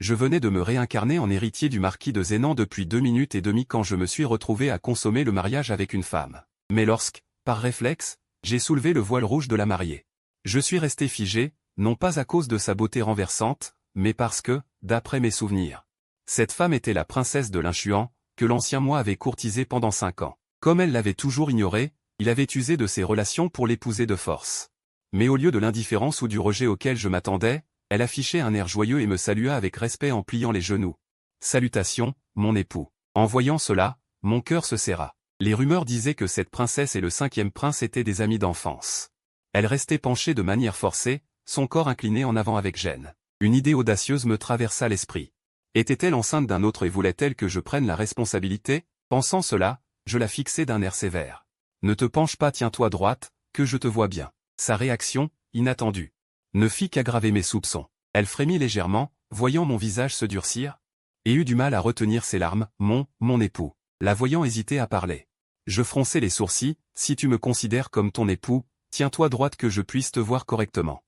Je venais de me réincarner en héritier du marquis de Zénan depuis 2 minutes et demie quand je me suis retrouvé à consommer le mariage avec une femme. Mais lorsque, par réflexe, j'ai soulevé le voile rouge de la mariée, je suis resté figé, non pas à cause de sa beauté renversante, mais parce que, d'après mes souvenirs, cette femme était la princesse de l'Inchuan, que l'ancien moi avait courtisée pendant 5 ans. Comme elle l'avait toujours ignoré, il avait usé de ses relations pour l'épouser de force. Mais au lieu de l'indifférence ou du rejet auquel je m'attendais, elle affichait un air joyeux et me salua avec respect en pliant les genoux. Salutations, mon époux. En voyant cela, mon cœur se serra. Les rumeurs disaient que cette princesse et le 5e prince étaient des amis d'enfance. Elle restait penchée de manière forcée, son corps incliné en avant avec gêne. Une idée audacieuse me traversa l'esprit. Était-elle enceinte d'un autre et voulait-elle que je prenne la responsabilité? Pensant cela, je la fixai d'un air sévère. Ne te penche pas, tiens-toi droite, que je te vois bien. Sa réaction, inattendue, ne fit qu'aggraver mes soupçons. Elle frémit légèrement, voyant mon visage se durcir, et eut du mal à retenir ses larmes. Mon époux, la voyant hésiter à parler. Je fronçai les sourcils. Si tu me considères comme ton époux, tiens-toi droite que je puisse te voir correctement.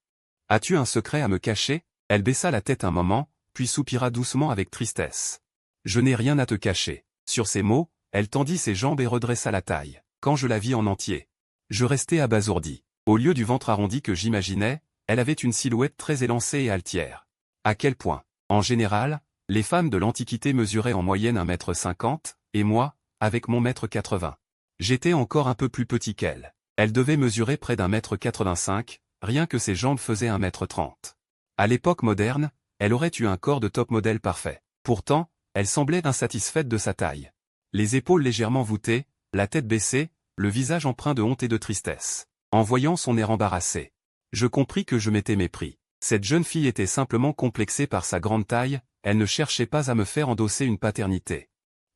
As-tu un secret à me cacher? Elle baissa la tête un moment, puis soupira doucement avec tristesse. Je n'ai rien à te cacher. Sur ces mots, elle tendit ses jambes et redressa la taille. Quand je la vis en entier, je restai abasourdi. Au lieu du ventre arrondi que j'imaginais, elle avait une silhouette très élancée et altière. À quel point? En général, les femmes de l'Antiquité mesuraient en moyenne 1,50 m, et moi, avec mon 1,80 m, j'étais encore un peu plus petit qu'elle. Elle devait mesurer près d'1,85 m, rien que ses jambes faisaient 1,30 m. À l'époque moderne, elle aurait eu un corps de top modèle parfait. Pourtant, elle semblait insatisfaite de sa taille. Les épaules légèrement voûtées, la tête baissée, le visage empreint de honte et de tristesse. En voyant son air embarrassé, je compris que je m'étais mépris. Cette jeune fille était simplement complexée par sa grande taille, elle ne cherchait pas à me faire endosser une paternité.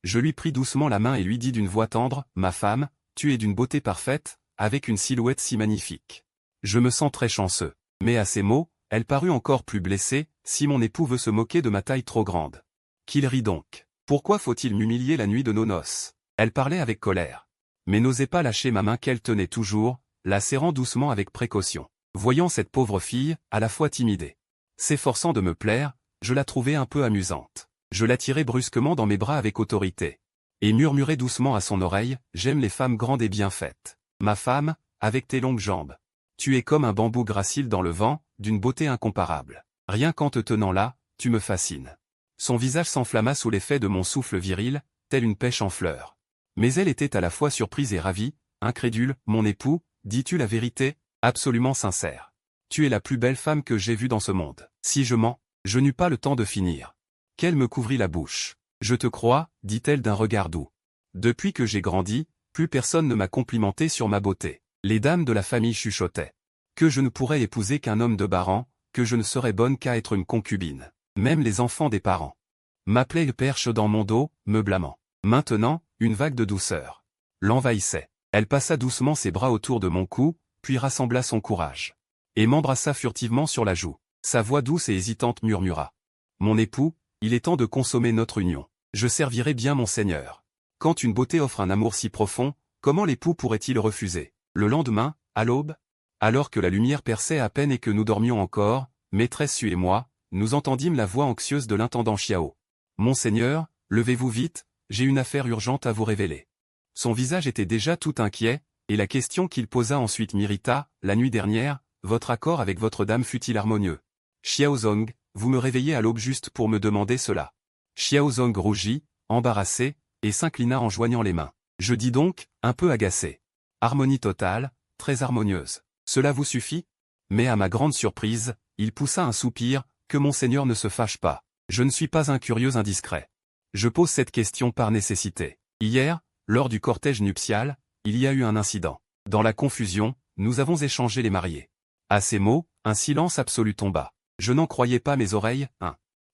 Je lui pris doucement la main et lui dis d'une voix tendre, « Ma femme, tu es d'une beauté parfaite, avec une silhouette si magnifique. Je me sens très chanceux. » Mais à ces mots, elle parut encore plus blessée. « Si mon époux veut se moquer de ma taille trop grande, qu'il rit donc. Pourquoi faut-il m'humilier la nuit de nos noces ?» Elle parlait avec colère, mais n'osait pas lâcher ma main qu'elle tenait toujours, la serrant doucement avec précaution. Voyant cette pauvre fille, à la fois timidée, s'efforçant de me plaire, je la trouvai un peu amusante. Je l'attirai brusquement dans mes bras avec autorité, et murmurai doucement à son oreille, « J'aime les femmes grandes et bien faites. Ma femme, avec tes longues jambes, tu es comme un bambou gracile dans le vent, d'une beauté incomparable. Rien qu'en te tenant là, tu me fascines. » Son visage s'enflamma sous l'effet de mon souffle viril, telle une pêche en fleurs. Mais elle était à la fois surprise et ravie, incrédule. « Mon époux, dis-tu la vérité? Absolument sincère. Tu es la plus belle femme que j'ai vue dans ce monde. » Si je mens, je n'eus pas le temps de finir, qu'elle me couvrit la bouche. « Je te crois, dit-elle d'un regard doux. Depuis que j'ai grandi, plus personne ne m'a complimenté sur ma beauté. Les dames de la famille chuchotaient que je ne pourrais épouser qu'un homme de Baran, que je ne serais bonne qu'à être une concubine. Même les enfants des parents m'appelaient perche dans mon dos, me blâmant. Maintenant, une vague de douceur l'envahissait. Elle passa doucement ses bras autour de mon cou, puis rassembla son courage, et m'embrassa furtivement sur la joue. Sa voix douce et hésitante murmura, « Mon époux, il est temps de consommer notre union. Je servirai bien mon Seigneur. » Quand une beauté offre un amour si profond, comment l'époux pourrait-il refuser? Le lendemain, à l'aube, alors que la lumière perçait à peine et que nous dormions encore, maîtresse Sue et moi, nous entendîmes la voix anxieuse de l'intendant Xiao. « Monseigneur, levez-vous vite, j'ai une affaire urgente à vous révéler. » Son visage était déjà tout inquiet, et la question qu'il posa ensuite m'irrita. « La nuit dernière, votre accord avec votre dame fut-il harmonieux? » Xiaozong, vous me réveillez à l'aube juste pour me demander cela. Xiaozong rougit, embarrassé, et s'inclina en joignant les mains. Je dis donc, un peu agacé. Harmonie totale, très harmonieuse. Cela vous suffit? Mais à ma grande surprise, il poussa un soupir. Que monseigneur ne se fâche pas. Je ne suis pas un curieux indiscret. Je pose cette question par nécessité. Hier, lors du cortège nuptial, il y a eu un incident. Dans la confusion, nous avons échangé les mariés. À ces mots, un silence absolu tomba. Je n'en croyais pas mes oreilles.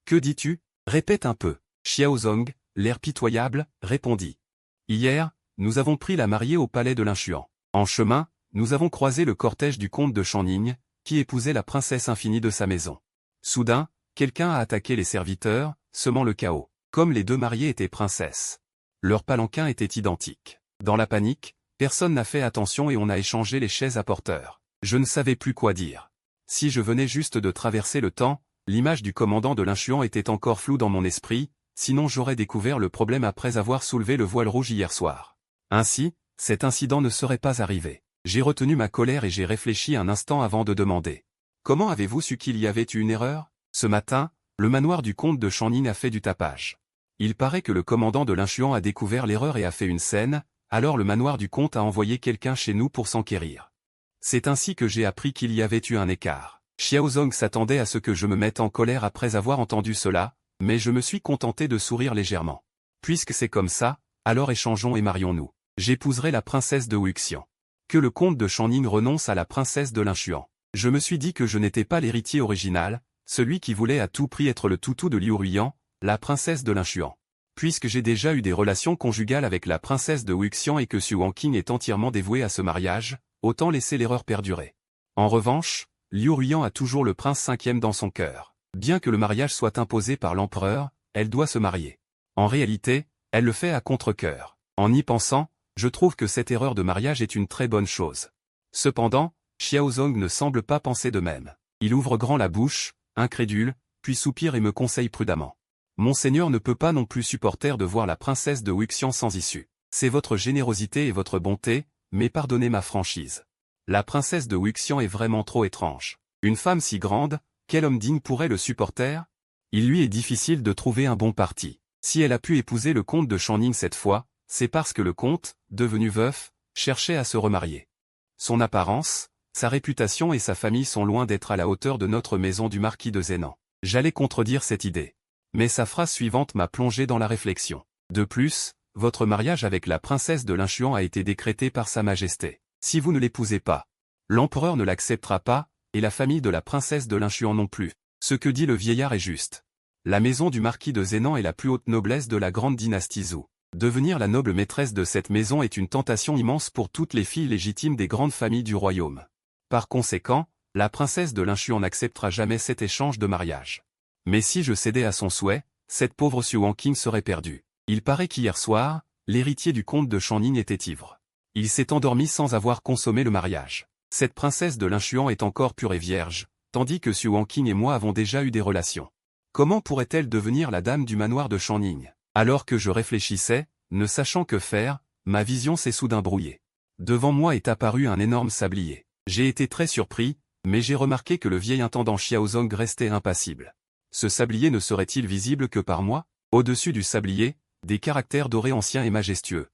Que dis-tu? Répète un peu. Xiaozong, l'air pitoyable, répondit. Hier, nous avons pris la mariée au palais de l'Inchuan. En chemin, nous avons croisé le cortège du comte de Channing, qui épousait la princesse infinie de sa maison. Soudain, quelqu'un a attaqué les serviteurs, semant le chaos. Comme les deux mariées étaient princesses, leurs palanquins étaient identiques. Dans la panique, personne n'a fait attention et on a échangé les chaises à porteurs. Je ne savais plus quoi dire. Si je venais juste de traverser le temps, l'image du commandant de l'Inchuan était encore floue dans mon esprit, sinon j'aurais découvert le problème après avoir soulevé le voile rouge hier soir. Ainsi, cet incident ne serait pas arrivé. J'ai retenu ma colère et j'ai réfléchi un instant avant de demander. Comment avez-vous su qu'il y avait eu une erreur? Ce matin, le manoir du comte de Channing a fait du tapage. Il paraît que le commandant de l'Inchuan a découvert l'erreur et a fait une scène, alors le manoir du comte a envoyé quelqu'un chez nous pour s'enquérir. C'est ainsi que j'ai appris qu'il y avait eu un écart. Xiaozong s'attendait à ce que je me mette en colère après avoir entendu cela, mais je me suis contenté de sourire légèrement. Puisque c'est comme ça, alors échangeons et marions-nous. J'épouserai la princesse de Wuxian. Que le comte de Channing renonce à la princesse de l'Inchuan. Je me suis dit que je n'étais pas l'héritier original, celui qui voulait à tout prix être le toutou de Liu Ruiyan, la princesse de l'Inchuan. Puisque j'ai déjà eu des relations conjugales avec la princesse de Wuxian et que Xu Wanqing est entièrement dévoué à ce mariage, autant laisser l'erreur perdurer. En revanche, Liu Ruiyan a toujours le prince 5e dans son cœur. Bien que le mariage soit imposé par l'empereur, elle doit se marier. En réalité, elle le fait à contre-cœur. En y pensant, je trouve que cette erreur de mariage est une très bonne chose. Cependant, Xiaozong ne semble pas penser de même. Il ouvre grand la bouche, incrédule, puis soupire et me conseille prudemment. Monseigneur ne peut pas non plus supporter de voir la princesse de Wuxian sans issue. C'est votre générosité et votre bonté, mais pardonnez ma franchise. La princesse de Wuxian est vraiment trop étrange. Une femme si grande, quel homme digne pourrait le supporter? Il lui est difficile de trouver un bon parti. Si elle a pu épouser le comte de Channing cette fois, c'est parce que le comte, devenu veuf, cherchait à se remarier. Son apparence, sa réputation et sa famille sont loin d'être à la hauteur de notre maison du marquis de Zhénan. J'allais contredire cette idée. Mais sa phrase suivante m'a plongé dans la réflexion. De plus, votre mariage avec la princesse de l'Inchuan a été décrété par sa majesté. Si vous ne l'épousez pas, l'empereur ne l'acceptera pas, et la famille de la princesse de l'Inchuan non plus. Ce que dit le vieillard est juste. La maison du marquis de Zhénan est la plus haute noblesse de la grande dynastie Zhou. Devenir la noble maîtresse de cette maison est une tentation immense pour toutes les filles légitimes des grandes familles du royaume. Par conséquent, la princesse de l'Inchuan n'acceptera jamais cet échange de mariage. Mais si je cédais à son souhait, cette pauvre Xu Wanqing serait perdue. Il paraît qu'hier soir, l'héritier du comte de Channing était ivre. Il s'est endormi sans avoir consommé le mariage. Cette princesse de l'Inchuan est encore pure et vierge, tandis que Xu Wanqing et moi avons déjà eu des relations. Comment pourrait-elle devenir la dame du manoir de Channing? Alors que je réfléchissais, ne sachant que faire, ma vision s'est soudain brouillée. Devant moi est apparu un énorme sablier. J'ai été très surpris, mais j'ai remarqué que le vieil intendant Xiaozong restait impassible. Ce sablier ne serait-il visible que par moi? Au-dessus du sablier, des caractères dorés anciens et majestueux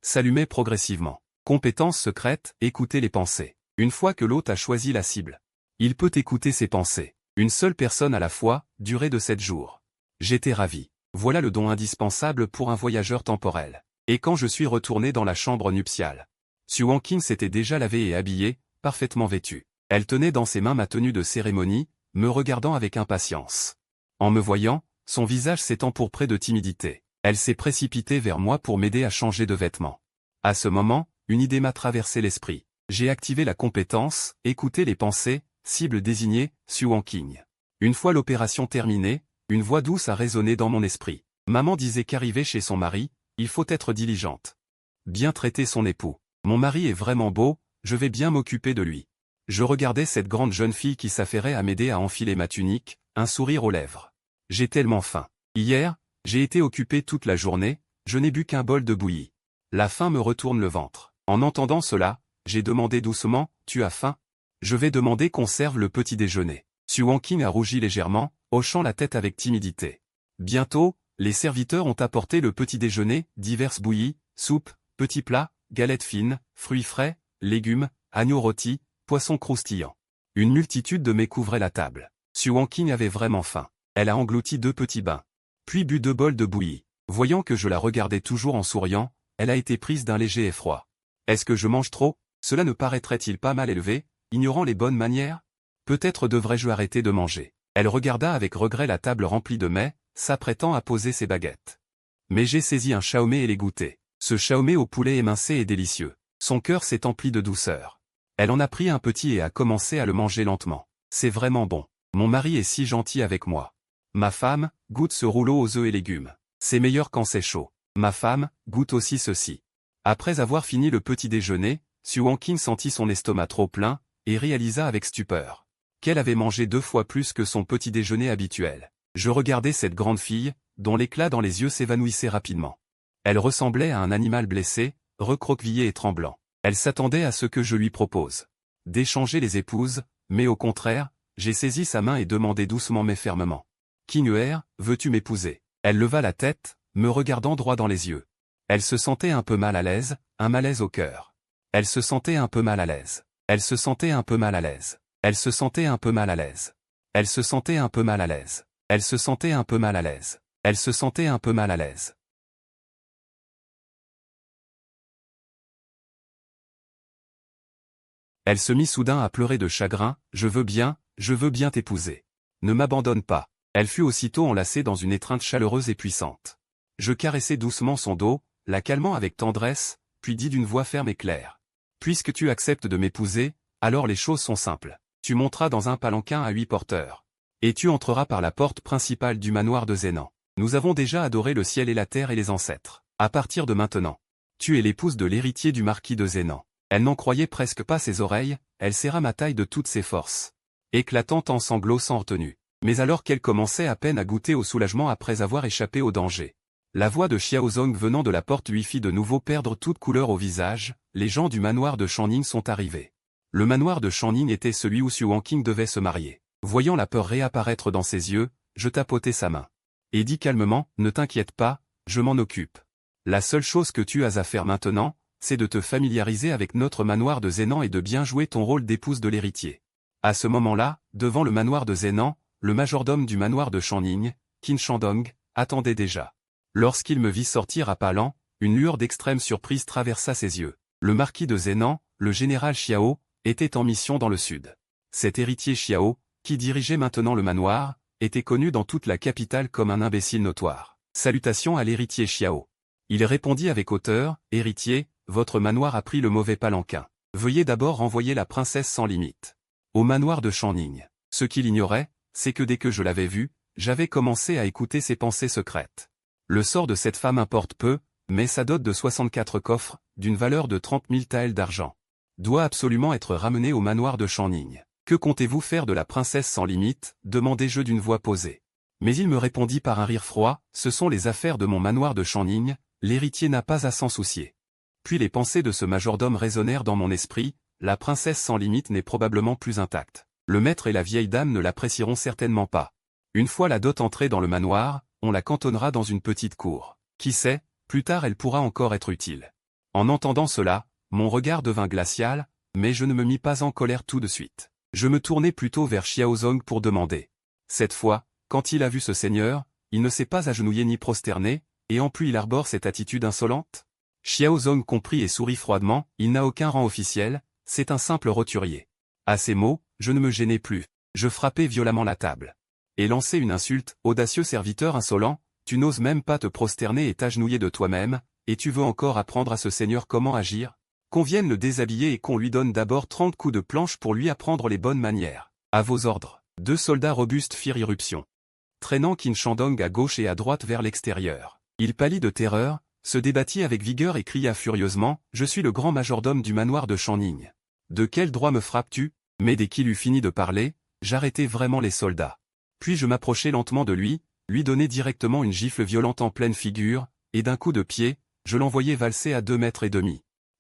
s'allumaient progressivement. Compétence secrète, écouter les pensées. Une fois que l'hôte a choisi la cible, il peut écouter ses pensées. Une seule personne à la fois, durée de 7 jours. J'étais ravi. Voilà le don indispensable pour un voyageur temporel. Et quand je suis retourné dans la chambre nuptiale, Xu Wanqing s'était déjà lavé et habillé, parfaitement vêtue. Elle tenait dans ses mains ma tenue de cérémonie, me regardant avec impatience. En me voyant, son visage s'est empourpré de timidité. Elle s'est précipitée vers moi pour m'aider à changer de vêtements. À ce moment, une idée m'a traversé l'esprit. J'ai activé la compétence, écouter les pensées, cible désignée, Xu Wanqing. Une fois l'opération terminée, une voix douce a résonné dans mon esprit. Maman disait qu'arrivée chez son mari, il faut être diligente. Bien traiter son époux. Mon mari est vraiment beau, je vais bien m'occuper de lui. Je regardais cette grande jeune fille qui s'affairait à m'aider à enfiler ma tunique, un sourire aux lèvres. J'ai tellement faim. Hier, j'ai été occupé toute la journée, je n'ai bu qu'un bol de bouillie. La faim me retourne le ventre. En entendant cela, j'ai demandé doucement, tu as faim? Je vais demander qu'on serve le petit déjeuner. Xu Wanqing a rougi légèrement, hochant la tête avec timidité. Bientôt, les serviteurs ont apporté le petit déjeuner, diverses bouillies, soupes, petits plats, galettes fines, fruits frais, légumes, agneaux rôtis, poissons croustillants. Une multitude de mets couvrait la table. Xu Wanqing avait vraiment faim. Elle a englouti 2 petits bains. Puis bu 2 bols de bouillie. Voyant que je la regardais toujours en souriant, elle a été prise d'un léger effroi. Est-ce que je mange trop? Cela ne paraîtrait-il pas mal élevé, ignorant les bonnes manières? Peut-être devrais-je arrêter de manger. Elle regarda avec regret la table remplie de mets, s'apprêtant à poser ses baguettes. Mais j'ai saisi un shaomai et l'ai goûté. Ce shaomai au poulet émincé est délicieux. Son cœur s'est empli de douceur. Elle en a pris un petit et a commencé à le manger lentement. C'est vraiment bon. Mon mari est si gentil avec moi. Ma femme, goûte ce rouleau aux œufs et légumes. C'est meilleur quand c'est chaud. Ma femme, goûte aussi ceci. Après avoir fini le petit déjeuner, Xu Wanqing sentit son estomac trop plein, et réalisa avec stupeur qu'elle avait mangé 2 fois plus que son petit déjeuner habituel. Je regardais cette grande fille, dont l'éclat dans les yeux s'évanouissait rapidement. Elle ressemblait à un animal blessé, recroquevillé et tremblant. Elle s'attendait à ce que je lui propose d'échanger les épouses, mais au contraire, j'ai saisi sa main et demandé doucement mais fermement. « Kinguer, veux-tu m'épouser ?» Elle leva la tête, me regardant droit dans les yeux. Elle se sentait un peu mal à l'aise, un malaise au cœur. Elle se sentait un peu mal à l'aise. Elle se sentait un peu mal à l'aise. Elle se sentait un peu mal à l'aise. Elle se sentait un peu mal à l'aise. Elle se sentait un peu mal à l'aise. Elle se sentait un peu mal à l'aise. Elle se mit soudain à pleurer de chagrin. « Je veux bien t'épouser. Ne m'abandonne pas. » Elle fut aussitôt enlacée dans une étreinte chaleureuse et puissante. Je caressai doucement son dos, la calmant avec tendresse, puis dis d'une voix ferme et claire. « Puisque tu acceptes de m'épouser, alors les choses sont simples. Tu monteras dans un palanquin à 8 porteurs. Et tu entreras par la porte principale du manoir de Zénan. Nous avons déjà adoré le ciel et la terre et les ancêtres. À partir de maintenant, tu es l'épouse de l'héritier du marquis de Zénan. » Elle n'en croyait presque pas ses oreilles, elle serra ma taille de toutes ses forces. Éclatant en sanglots sans retenue. Mais alors qu'elle commençait à peine à goûter au soulagement après avoir échappé au danger. La voix de Xiaozong venant de la porte lui fit de nouveau perdre toute couleur au visage. Les gens du manoir de Shanning sont arrivés. Le manoir de Shanning était celui où Xu Wanqing devait se marier. Voyant la peur réapparaître dans ses yeux, je tapotai sa main. Et dis calmement, ne t'inquiète pas, je m'en occupe. La seule chose que tu as à faire maintenant, c'est de te familiariser avec notre manoir de Zénan et de bien jouer ton rôle d'épouse de l'héritier. À ce moment-là, devant le manoir de Zénan, le majordome du manoir de Shanning, Qin Shandong, attendait déjà. Lorsqu'il me vit sortir à pas lents, une lueur d'extrême surprise traversa ses yeux. Le marquis de Zénan, le général Xiao, était en mission dans le sud. Cet héritier Xiao, qui dirigeait maintenant le manoir, était connu dans toute la capitale comme un imbécile notoire. Salutations à l'héritier Xiao. Il répondit avec hauteur, « Héritier, votre manoir a pris le mauvais palanquin. Veuillez d'abord renvoyer la princesse sans limite. » Au manoir de Shanning. Ce qu'il ignorait, c'est que dès que je l'avais vue, j'avais commencé à écouter ses pensées secrètes. Le sort de cette femme importe peu, mais sa dot de 64 coffres, d'une valeur de 30 000 taels d'argent, doit absolument être ramenée au manoir de Shanning. « Que comptez-vous faire de la princesse sans limite » demandai-je d'une voix posée. Mais il me répondit par un rire froid, « Ce sont les affaires de mon manoir de Shanning, l'héritier n'a pas à s'en soucier. » Puis les pensées de ce majordome résonnèrent dans mon esprit, la princesse sans limite n'est probablement plus intacte. Le maître et la vieille dame ne l'apprécieront certainement pas. Une fois la dot entrée dans le manoir, on la cantonnera dans une petite cour. Qui sait, plus tard elle pourra encore être utile. En entendant cela, mon regard devint glacial, mais je ne me mis pas en colère tout de suite. Je me tournai plutôt vers Xiaozong pour demander. Cette fois, quand il a vu ce seigneur, il ne s'est pas agenouillé ni prosterné, et en plus il arbore cette attitude insolente. Xiaozong comprit et sourit froidement, il n'a aucun rang officiel, c'est un simple roturier. À ces mots, je ne me gênais plus, je frappai violemment la table. Et lançai une insulte, audacieux serviteur insolent, tu n'oses même pas te prosterner et t'agenouiller de toi-même, et tu veux encore apprendre à ce seigneur comment agir? Qu'on vienne le déshabiller et qu'on lui donne d'abord 30 coups de planche pour lui apprendre les bonnes manières. À vos ordres. 2 soldats robustes firent irruption, traînant Qin Shandong à gauche et à droite vers l'extérieur. Il pâlit de terreur, se débattit avec vigueur et cria furieusement, « Je suis le grand majordome du manoir de Shanning. De quel droit me frappes-tu » Mais dès qu'il eut fini de parler, j'arrêtai vraiment les soldats. Puis je m'approchai lentement de lui donnai directement une gifle violente en pleine figure, et d'un coup de pied, je l'envoyai valser à 2,5 mètres.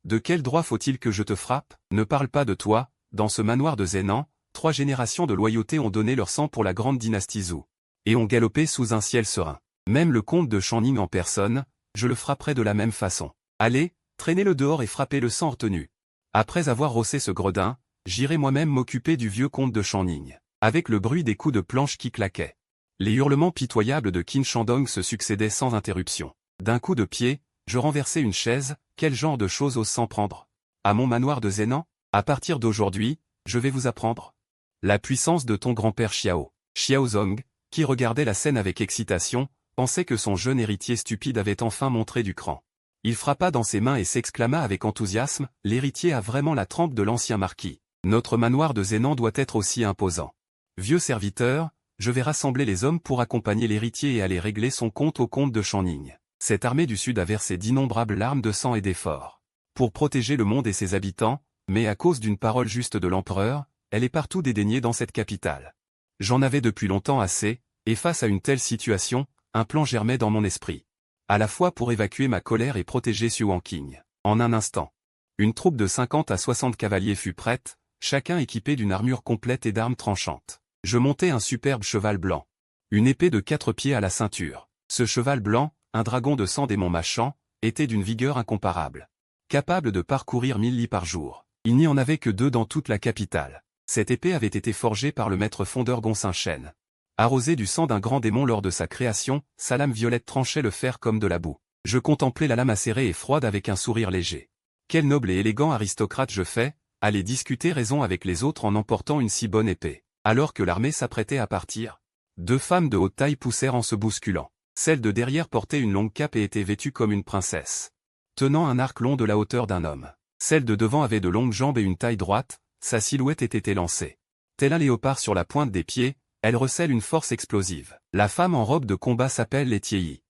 De quel droit faut-il que je te frappe? Ne parle pas de toi, dans ce manoir de Zénan, 3 générations de loyauté ont donné leur sang pour la grande dynastie Zhou. Et ont galopé sous un ciel serein. Même le comte de Shanning en personne, je le frapperai de la même façon. Allez, traînez-le dehors et frappez-le sans retenue. Après avoir rossé ce gredin, j'irai moi-même m'occuper du vieux comte de Shanning. Avec le bruit des coups de planche qui claquaient. Les hurlements pitoyables de Qin Shandong se succédaient sans interruption. D'un coup de pied, je renversai une chaise, quel genre de choses ose s'en prendre? À mon manoir de Zénan? À partir d'aujourd'hui, je vais vous apprendre la puissance de ton grand-père Xiao. Xiaozong, qui regardait la scène avec excitation, pensait que son jeune héritier stupide avait enfin montré du cran. Il frappa dans ses mains et s'exclama avec enthousiasme, « L'héritier a vraiment la trempe de l'ancien marquis. Notre manoir de Zénan doit être aussi imposant. Vieux serviteur, je vais rassembler les hommes pour accompagner l'héritier et aller régler son compte au comte de Shanning. » Cette armée du Sud a versé d'innombrables larmes de sang et d'efforts pour protéger le monde et ses habitants, mais à cause d'une parole juste de l'empereur, elle est partout dédaignée dans cette capitale. J'en avais depuis longtemps assez, et face à une telle situation, un plan germait dans mon esprit. À la fois pour évacuer ma colère et protéger Xuanqing. En un instant. Une troupe de 50 à 60 cavaliers fut prête, chacun équipé d'une armure complète et d'armes tranchantes. Je montai un superbe cheval blanc. Une épée de 4 pieds à la ceinture. Ce cheval blanc, un dragon de sang démon mâchant, était d'une vigueur incomparable. Capable de parcourir 1000 lits par jour. Il n'y en avait que 2 dans toute la capitale. Cette épée avait été forgée par le maître fondeur Gonsin-Chen. Arrosée du sang d'un grand démon lors de sa création, sa lame violette tranchait le fer comme de la boue. Je contemplais la lame acérée et froide avec un sourire léger. Quel noble et élégant aristocrate je fais, aller discuter raison avec les autres en emportant une si bonne épée. Alors que l'armée s'apprêtait à partir, 2 femmes de haute taille poussèrent en se bousculant. Celle de derrière portait une longue cape et était vêtue comme une princesse, tenant un arc long de la hauteur d'un homme. Celle de devant avait de longues jambes et une taille droite, sa silhouette était élancée. Tel un léopard sur la pointe des pieds, elle recèle une force explosive. La femme en robe de combat s'appelle Letiei.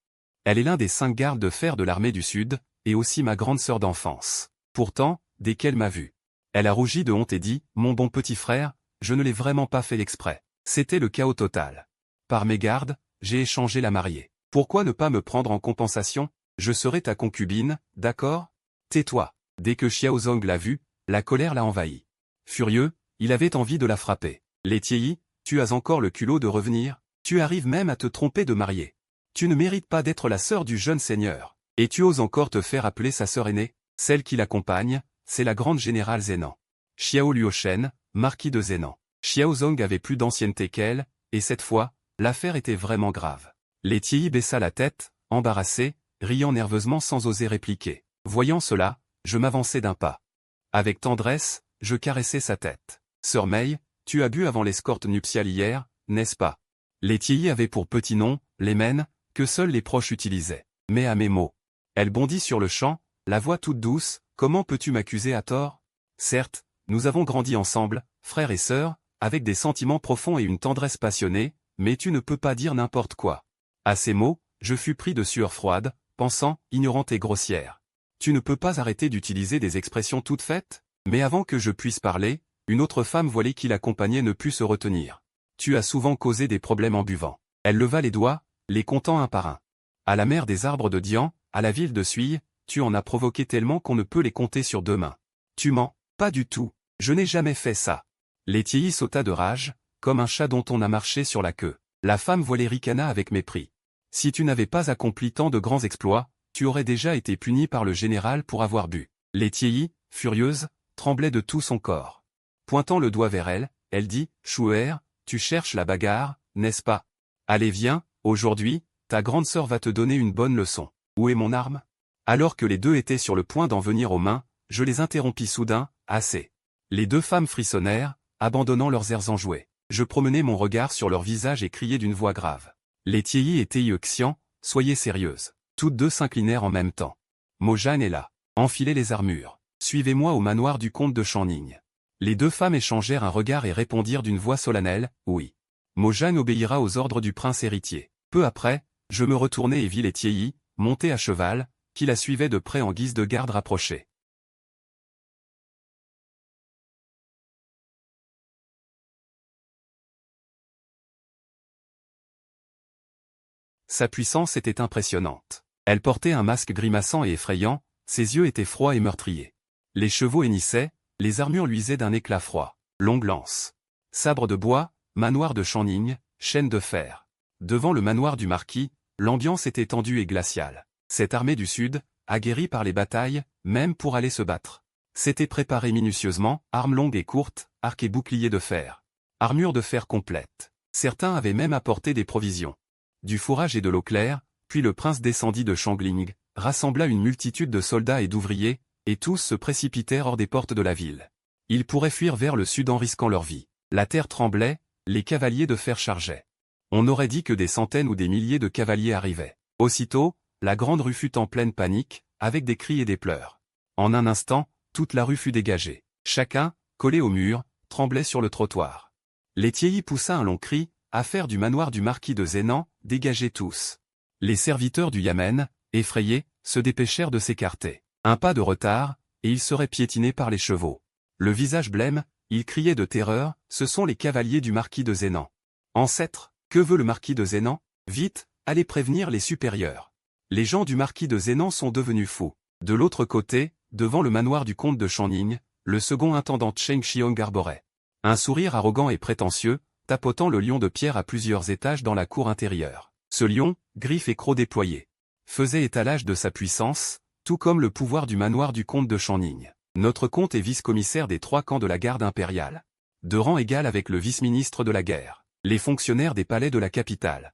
Elle est l'un des 5 gardes de fer de l'armée du Sud, et aussi ma grande sœur d'enfance. Pourtant, dès qu'elle m'a vu, elle a rougi de honte et dit « Mon bon petit frère, je ne l'ai vraiment pas fait exprès. » C'était le chaos total. Par mégarde, j'ai échangé la mariée. Pourquoi ne pas me prendre en compensation? Je serai ta concubine, d'accord? Tais-toi. Dès que Xiaozong l'a vue, la colère l'a envahi. Furieux, il avait envie de la frapper. Letiei, tu as encore le culot de revenir? Tu arrives même à te tromper de mariée. Tu ne mérites pas d'être la sœur du jeune seigneur. Et tu oses encore te faire appeler sa sœur aînée? Celle qui l'accompagne, c'est la grande générale Zhenan. Xiao Luoshen, marquis de Zhenan. Xiaozong avait plus d'ancienneté qu'elle, et cette fois, l'affaire était vraiment grave. Letiei baissa la tête, embarrassée, riant nerveusement sans oser répliquer. Voyant cela, je m'avançai d'un pas. Avec tendresse, je caressai sa tête. Sœur Mei, tu as bu avant l'escorte nuptiale hier, n'est-ce pas? Letiei avait pour petit nom, Lemen, que seuls les proches utilisaient. Mais à mes mots. Elle bondit sur le champ, la voix toute douce, comment peux-tu m'accuser à tort? Certes, nous avons grandi ensemble, frères et sœurs, avec des sentiments profonds et une tendresse passionnée, mais tu ne peux pas dire n'importe quoi. À ces mots, je fus pris de sueur froide, pensant, ignorante et grossière. Tu ne peux pas arrêter d'utiliser des expressions toutes faites? Mais avant que je puisse parler, une autre femme voilée qui l'accompagnait ne put se retenir. Tu as souvent causé des problèmes en buvant. Elle leva les doigts, les comptant un par un. À la mer des arbres de Dian, à la ville de Suille, tu en as provoqué tellement qu'on ne peut les compter sur 2 mains. Tu mens, pas du tout, je n'ai jamais fait ça. Letiei sauta de rage, comme un chat dont on a marché sur la queue. La femme voilée ricana avec mépris. Si tu n'avais pas accompli tant de grands exploits, tu aurais déjà été puni par le général pour avoir bu. Letiei, furieuse, tremblait de tout son corps. Pointant le doigt vers elle, elle dit, « Chouer, tu cherches la bagarre, n'est-ce pas? Allez viens, aujourd'hui, ta grande sœur va te donner une bonne leçon. Où est mon arme ?» Alors que les 2 étaient sur le point d'en venir aux mains, je les interrompis soudain, assez. Les 2 femmes frissonnèrent, abandonnant leurs airs enjoués. Je promenai mon regard sur leur visage et criai d'une voix grave. Letiei et Teixian, soyez sérieuses. Toutes 2 s'inclinèrent en même temps. Mojane est là. Enfilez les armures. Suivez-moi au manoir du comte de Channing. Les 2 femmes échangèrent un regard et répondirent d'une voix solennelle, oui. Mojane obéira aux ordres du prince héritier. Peu après, je me retournai et vis Letiei, montée à cheval, qui la suivait de près en guise de garde rapprochée. Sa puissance était impressionnante. Elle portait un masque grimaçant et effrayant, ses yeux étaient froids et meurtriers. Les chevaux hennissaient, les armures luisaient d'un éclat froid. Longue lance. Sabre de bois, manoir de Channing, chaîne de fer. Devant le manoir du marquis, l'ambiance était tendue et glaciale. Cette armée du Sud, aguerrie par les batailles, même pour aller se battre, s'était préparée minutieusement, armes longues et courtes, arcs et boucliers de fer. Armure de fer complète. Certains avaient même apporté des provisions. Du fourrage et de l'eau claire, puis le prince descendit de Shangling, rassembla une multitude de soldats et d'ouvriers, et tous se précipitèrent hors des portes de la ville. Ils pourraient fuir vers le sud en risquant leur vie. La terre tremblait, les cavaliers de fer chargeaient. On aurait dit que des centaines ou des milliers de cavaliers arrivaient. Aussitôt, la grande rue fut en pleine panique, avec des cris et des pleurs. En un instant, toute la rue fut dégagée. Chacun, collé au mur, tremblait sur le trottoir. Letiei poussa un long cri, affaire du manoir du marquis de Zhenan, dégagez tous. Les serviteurs du Yamen, effrayés, se dépêchèrent de s'écarter. Un pas de retard, et ils seraient piétinés par les chevaux. Le visage blême, Ils criaient de terreur, ce sont les cavaliers du marquis de Zénan. Ancêtre, que veut le marquis de Zénan? Vite, allez prévenir les supérieurs. Les gens du marquis de Zénan sont devenus fous. De l'autre côté, devant le manoir du comte de Channing, le second intendant Cheng Xiong arborait un sourire arrogant et prétentieux, tapotant le lion de pierre à plusieurs étages dans la cour intérieure. Ce lion, griffes et crocs déployés, faisait étalage de sa puissance, tout comme le pouvoir du manoir du comte de Channing. Notre comte est vice-commissaire des 3 camps de la garde impériale, de rang égal avec le vice-ministre de la guerre, les fonctionnaires des palais de la capitale,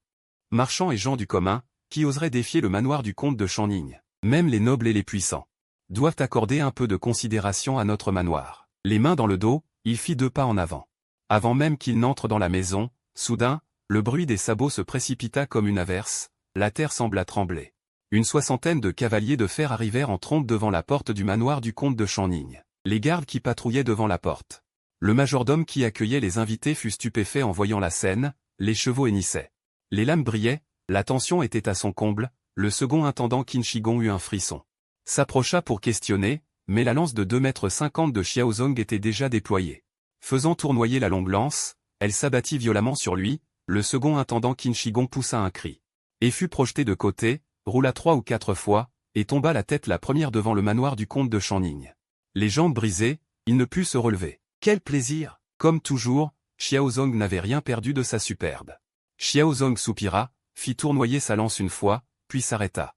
marchands et gens du commun, qui oseraient défier le manoir du comte de Channing, même les nobles et les puissants, doivent accorder un peu de considération à notre manoir. Les mains dans le dos, il fit 2 pas en avant. Avant même qu'il n'entre dans la maison, soudain, le bruit des sabots se précipita comme une averse, la terre sembla trembler. Une 60aine de cavaliers de fer arrivèrent en trompe devant la porte du manoir du comte de Channing. Les gardes qui patrouillaient devant la porte. Le majordome qui accueillait les invités fut stupéfait en voyant la scène, les chevaux hennissaient. Les lames brillaient, la tension était à son comble, le second intendant Qin Shi Gong eut un frisson. S'approcha pour questionner, mais la lance de 2,50 m de Xiaozong était déjà déployée. Faisant tournoyer la longue lance, elle s'abattit violemment sur lui, le second intendant Qin Shi Gong poussa un cri. Et fut projeté de côté, roula 3 ou 4 fois, et tomba la tête la première devant le manoir du comte de Channing. Les jambes brisées, il ne put se relever. Quel plaisir! Comme toujours, Xiaozong n'avait rien perdu de sa superbe. Xiaozong soupira, fit tournoyer sa lance une fois, puis s'arrêta.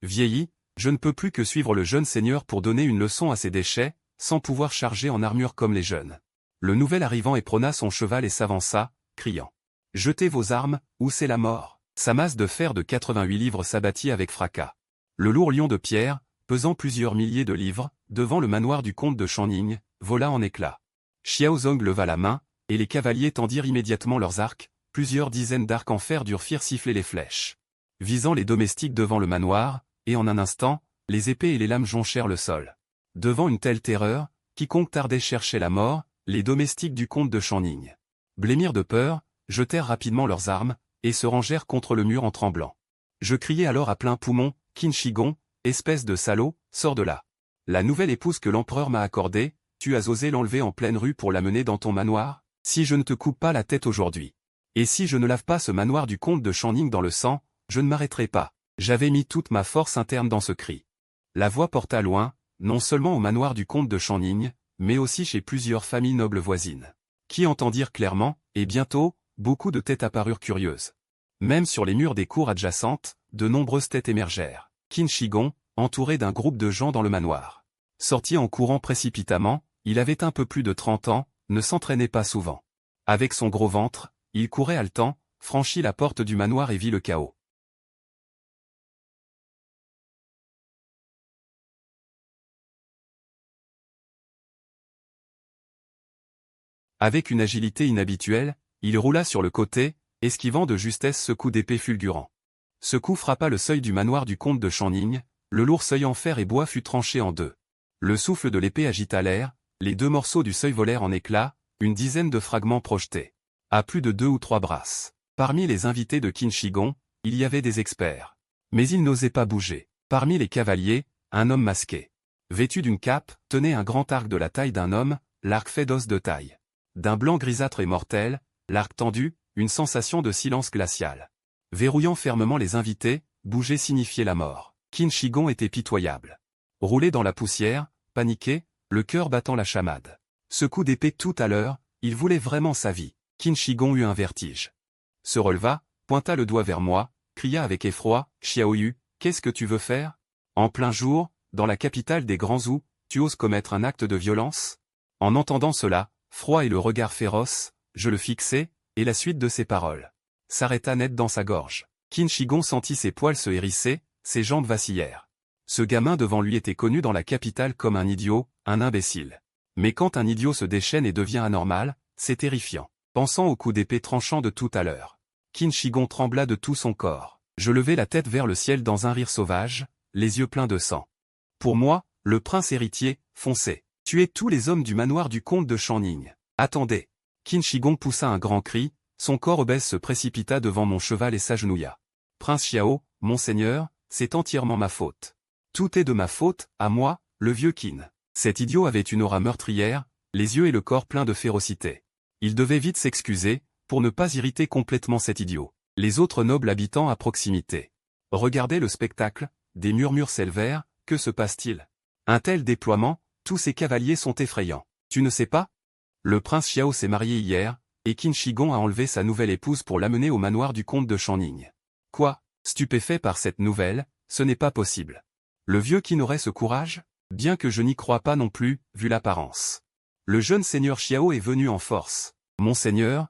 Vieilli, je ne peux plus que suivre le jeune seigneur pour donner une leçon à ces déchets, sans pouvoir charger en armure comme les jeunes. Le nouvel arrivant éperonna son cheval et s'avança, criant. Jetez vos armes, ou c'est la mort. Sa masse de fer de 88 livres s'abattit avec fracas. Le lourd lion de pierre, pesant plusieurs milliers de livres, devant le manoir du comte de Channing, vola en éclats. Xiaozong leva la main, et les cavaliers tendirent immédiatement leurs arcs, plusieurs dizaines d'arcs en fer durent firent siffler les flèches, visant les domestiques devant le manoir, et en un instant, les épées et les lames jonchèrent le sol. Devant une telle terreur, quiconque tardait cherchait la mort, les domestiques du comte de Channing blêmirent de peur, jetèrent rapidement leurs armes, et se rangèrent contre le mur en tremblant. Je criai alors à plein poumon, Qin Shi Gong, espèce de salaud, sors de là. La nouvelle épouse que l'empereur m'a accordée, tu as osé l'enlever en pleine rue pour l'amener dans ton manoir? Si je ne te coupe pas la tête aujourd'hui, et si je ne lave pas ce manoir du comte de Channing dans le sang, je ne m'arrêterai pas. J'avais mis toute ma force interne dans ce cri. La voix porta loin, non seulement au manoir du comte de Channing, mais aussi chez plusieurs familles nobles voisines, qui entendirent clairement, et bientôt, beaucoup de têtes apparurent curieuses. Même sur les murs des cours adjacentes, de nombreuses têtes émergèrent. Qin Shi Gong, entouré d'un groupe de gens dans le manoir. Sorti en courant précipitamment, il avait un peu plus de 30 ans, ne s'entraînait pas souvent. Avec son gros ventre, il courait haletant, franchit la porte du manoir et vit le chaos. Avec une agilité inhabituelle, il roula sur le côté, esquivant de justesse ce coup d'épée fulgurant. Ce coup frappa le seuil du manoir du comte de Channing, le lourd seuil en fer et bois fut tranché en 2. Le souffle de l'épée agita l'air, les 2 morceaux du seuil volèrent en éclats, une dizaine de fragments projetés. À plus de 2 ou 3 brasses. Parmi les invités de Qin Shi Gong, il y avait des experts. Mais ils n'osaient pas bouger. Parmi les cavaliers, un homme masqué, vêtu d'une cape, tenait un grand arc de la taille d'un homme, l'arc fait d'os de taille. D'un blanc grisâtre et mortel, l'arc tendu, une sensation de silence glacial. Verrouillant fermement les invités, bouger signifiait la mort. Qin Shi Gong était pitoyable. Roulé dans la poussière, paniqué, le cœur battant la chamade. Ce coup d'épée tout à l'heure, il voulait vraiment sa vie. Qin Shi Gong eut un vertige. Se releva, pointa le doigt vers moi, cria avec effroi, Xiaoyu, qu'est-ce que tu veux faire? En plein jour, dans la capitale des Grands Zhou, tu oses commettre un acte de violence? En entendant cela, froid et le regard féroce, je le fixai, et la suite de ses paroles s'arrêta net dans sa gorge. Qin Shi Gong sentit ses poils se hérisser, ses jambes vacillèrent. Ce gamin devant lui était connu dans la capitale comme un idiot, un imbécile. Mais quand un idiot se déchaîne et devient anormal, c'est terrifiant. Pensant au coup d'épée tranchant de tout à l'heure, Qin Shi Gong trembla de tout son corps. Je levai la tête vers le ciel dans un rire sauvage, les yeux pleins de sang. Pour moi, le prince héritier, foncez. Tuez tous les hommes du manoir du comte de Channing. Attendez. Qin Shi Gong poussa un grand cri, son corps obèse se précipita devant mon cheval et s'agenouilla. Prince Xiao, monseigneur, c'est entièrement ma faute. Tout est de ma faute, à moi, le vieux Qin. Cet idiot avait une aura meurtrière, les yeux et le corps pleins de férocité. Il devait vite s'excuser, pour ne pas irriter complètement cet idiot. Les autres nobles habitants à proximité regardaient le spectacle, des murmures s'élevèrent, que se passe-t-il? Un tel déploiement, tous ces cavaliers sont effrayants. Tu ne sais pas? Le prince Xiao s'est marié hier, et Qin Shi Gong a enlevé sa nouvelle épouse pour l'amener au manoir du comte de Channing. Quoi? Stupéfait par cette nouvelle, ce n'est pas possible. Le vieux Qin aurait ce courage? Bien que je n'y crois pas non plus, vu l'apparence. Le jeune seigneur Xiao est venu en force. Monseigneur,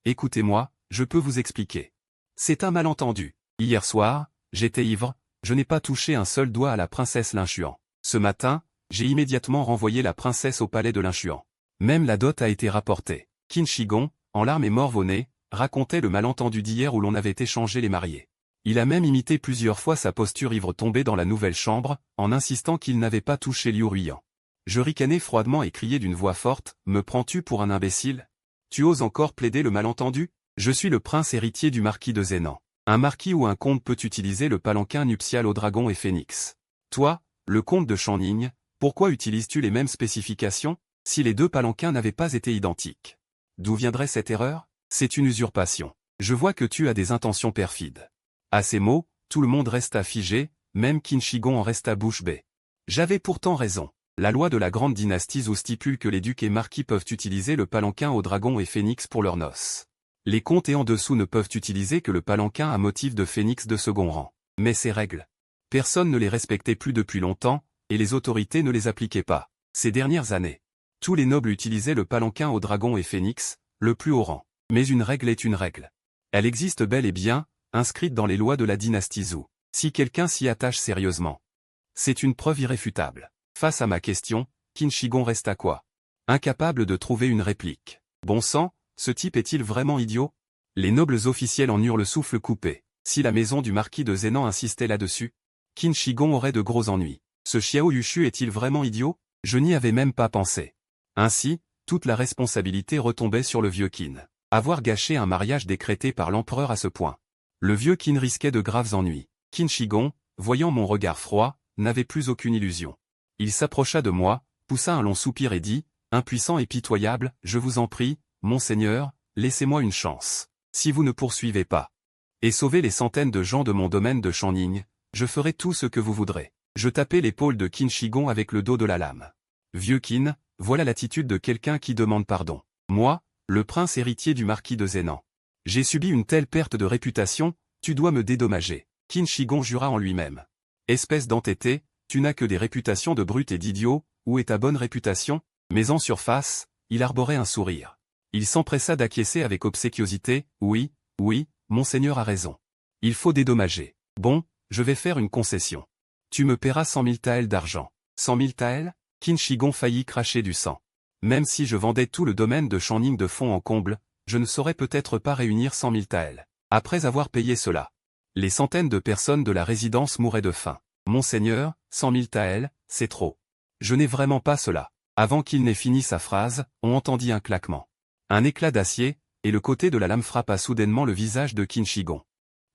écoutez-moi, je peux vous expliquer. C'est un malentendu. Hier soir, j'étais ivre, je n'ai pas touché un seul doigt à la princesse Linchuan. Ce matin, j'ai immédiatement renvoyé la princesse au palais de Linchuan. Même la dot a été rapportée. Qin Shi Gong, en larmes et morve-au-nez, racontait le malentendu d'hier où l'on avait échangé les mariés. Il a même imité plusieurs fois sa posture ivre tombée dans la nouvelle chambre, en insistant qu'il n'avait pas touché Liu Ruiyan. Je ricanai froidement et criai d'une voix forte, « Me prends-tu pour un imbécile? Tu oses encore plaider le malentendu? Je suis le prince héritier du marquis de Zénan. Un marquis ou un comte peut utiliser le palanquin nuptial au dragon et phénix. Toi, le comte de Channing, pourquoi utilises-tu les mêmes spécifications, si les deux palanquins n'avaient pas été identiques? D'où viendrait cette erreur? C'est une usurpation. Je vois que tu as des intentions perfides. » À ces mots, tout le monde resta figé, même Qin Shi Gong en resta bouche bée. J'avais pourtant raison. La loi de la grande dynastie Zhou stipule que les ducs et marquis peuvent utiliser le palanquin au dragon et phénix pour leurs noces. Les comtes et en dessous ne peuvent utiliser que le palanquin à motif de phénix de second rang. Mais ces règles, personne ne les respectait plus depuis longtemps, et les autorités ne les appliquaient pas. Ces dernières années, tous les nobles utilisaient le palanquin au dragon et phénix, le plus haut rang. Mais une règle est une règle. Elle existe bel et bien, inscrite dans les lois de la dynastie Zhou. Si quelqu'un s'y attache sérieusement, c'est une preuve irréfutable. Face à ma question, Qin Shi Gong resta quoi? Incapable de trouver une réplique. Bon sang, ce type est-il vraiment idiot? Les nobles officiels en eurent le souffle coupé. Si la maison du marquis de Zénan insistait là-dessus, Qin Shi Gong aurait de gros ennuis. Ce Xiao Yushu est-il vraiment idiot? Je n'y avais même pas pensé. Ainsi, toute la responsabilité retombait sur le vieux Qin. Avoir gâché un mariage décrété par l'empereur à ce point. Le vieux Qin risquait de graves ennuis. Qin Shi Gong, voyant mon regard froid, n'avait plus aucune illusion. Il s'approcha de moi, poussa un long soupir et dit, impuissant et pitoyable, je vous en prie, monseigneur, laissez-moi une chance. Si vous ne poursuivez pas et sauvez les centaines de gens de mon domaine de Channing, je ferai tout ce que vous voudrez. Je tapai l'épaule de Qin Shi Gong avec le dos de la lame. Vieux Qin, voilà l'attitude de quelqu'un qui demande pardon. Moi, le prince héritier du marquis de Zénan. J'ai subi une telle perte de réputation, tu dois me dédommager. Qin Shi Gong jura en lui-même. Espèce d'entêté, tu n'as que des réputations de brute et d'idiot, où est ta bonne réputation? Mais en surface, il arborait un sourire. Il s'empressa d'acquiescer avec obséquiosité, oui, monseigneur a raison. Il faut dédommager. Bon, je vais faire une concession. Tu me paieras 100 000 taels d'argent. 100 000 taels? Qin Shi Gong faillit cracher du sang. Même si je vendais tout le domaine de Channing de fond en comble, je ne saurais peut-être pas réunir 100 000 taels. Après avoir payé cela, les centaines de personnes de la résidence mouraient de faim. Monseigneur, 100 000 taels, c'est trop. Je n'ai vraiment pas cela. Avant qu'il n'ait fini sa phrase, on entendit un claquement. Un éclat d'acier, et le côté de la lame frappa soudainement le visage de Qin Shi Gong.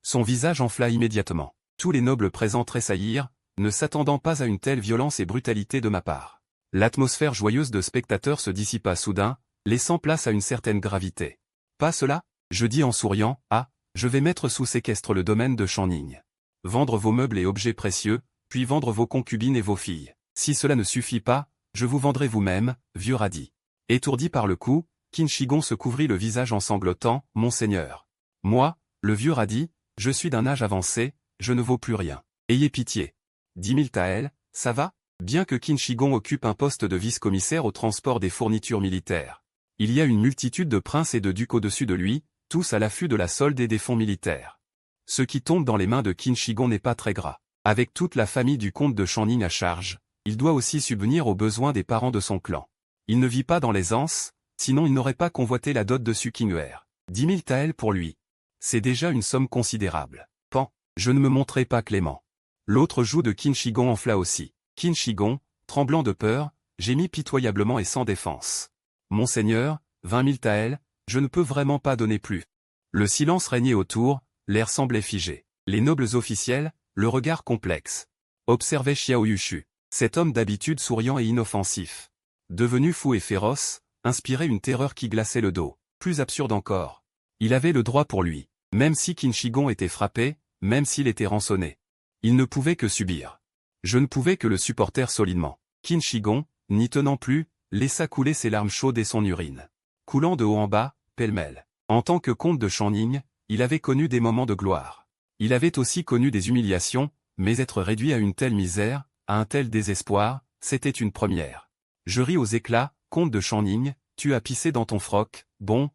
Son visage enfla immédiatement. Tous les nobles présents tressaillirent, ne s'attendant pas à une telle violence et brutalité de ma part. L'atmosphère joyeuse de spectateurs se dissipa soudain, laissant place à une certaine gravité. Pas cela? Je dis en souriant, ah, je vais mettre sous séquestre le domaine de Channing. Vendre vos meubles et objets précieux, puis vendre vos concubines et vos filles. Si cela ne suffit pas, je vous vendrai vous-même, vieux radis. Étourdi par le coup, Qin Shi Gong se couvrit le visage en sanglotant, monseigneur. Moi, le vieux radis, je suis d'un âge avancé, je ne vaux plus rien. Ayez pitié. 10 000 taels, ça va? Bien que Qin Shi Gong occupe un poste de vice-commissaire au transport des fournitures militaires. Il y a une multitude de princes et de ducs au-dessus de lui, tous à l'affût de la solde et des fonds militaires. Ce qui tombe dans les mains de Qin Shi Gong n'est pas très gras. Avec toute la famille du comte de Channing à charge, il doit aussi subvenir aux besoins des parents de son clan. Il ne vit pas dans l'aisance, sinon il n'aurait pas convoité la dot de Su Qing'er. 10 000 taels pour lui. C'est déjà une somme considérable. Pan, je ne me montrai pas clément. L'autre joue de Qin Shi Gong enfla aussi. Qin Shi Gong, tremblant de peur, gémit pitoyablement et sans défense. Monseigneur, 20 000 taels, je ne peux vraiment pas donner plus. Le silence régnait autour, l'air semblait figé. Les nobles officiels, le regard complexe, observaient Xiao Yushu. Cet homme d'habitude souriant et inoffensif Devenu fou et féroce, inspirait une terreur qui glaçait le dos. Plus absurde encore. Il avait le droit pour lui. Même si Qin Shi Gong était frappé, même s'il était rançonné. Il ne pouvait que subir. Je ne pouvais que le supporter solidement. Qin Shi Gong, n'y tenant plus, laissa couler ses larmes chaudes et son urine. Coulant de haut en bas, pêle-mêle. En tant que comte de Shanning, il avait connu des moments de gloire. Il avait aussi connu des humiliations, mais être réduit à une telle misère, à un tel désespoir, c'était une première. Je ris aux éclats, comte de Shanning, tu as pissé dans ton froc, bon.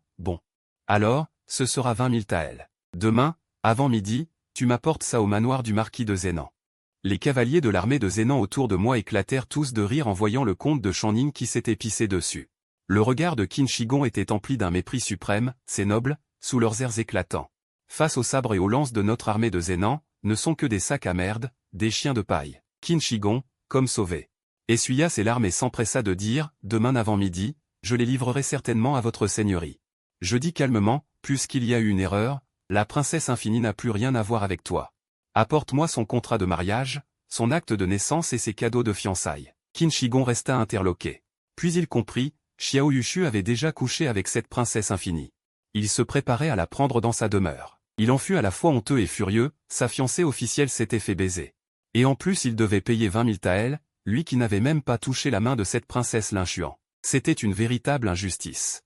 Alors, ce sera 20 000 taels. Demain, avant midi, tu m'apportes ça au manoir du marquis de Zénan. Les cavaliers de l'armée de Zénan autour de moi éclatèrent tous de rire en voyant le comte de Shanning qui s'était pissé dessus. Le regard de Qin Shi Gong était empli d'un mépris suprême, ces nobles, sous leurs airs éclatants. Face aux sabres et aux lances de notre armée de Zénan, ne sont que des sacs à merde, des chiens de paille. Qin Shi Gong, comme sauvé, essuya ses larmes et s'empressa de dire, demain avant midi, je les livrerai certainement à votre seigneurie. Je dis calmement, puisqu'il y a eu une erreur, la princesse infinie n'a plus rien à voir avec toi. Apporte-moi son contrat de mariage, son acte de naissance et ses cadeaux de fiançailles. Qin Shi Gong resta interloqué. Puis il comprit, Xiao Yushu avait déjà couché avec cette princesse infinie. Il se préparait à la prendre dans sa demeure. Il en fut à la fois honteux et furieux, sa fiancée officielle s'était fait baiser. Et en plus il devait payer 20 000 taels, lui qui n'avait même pas touché la main de cette princesse Linshuan. C'était une véritable injustice.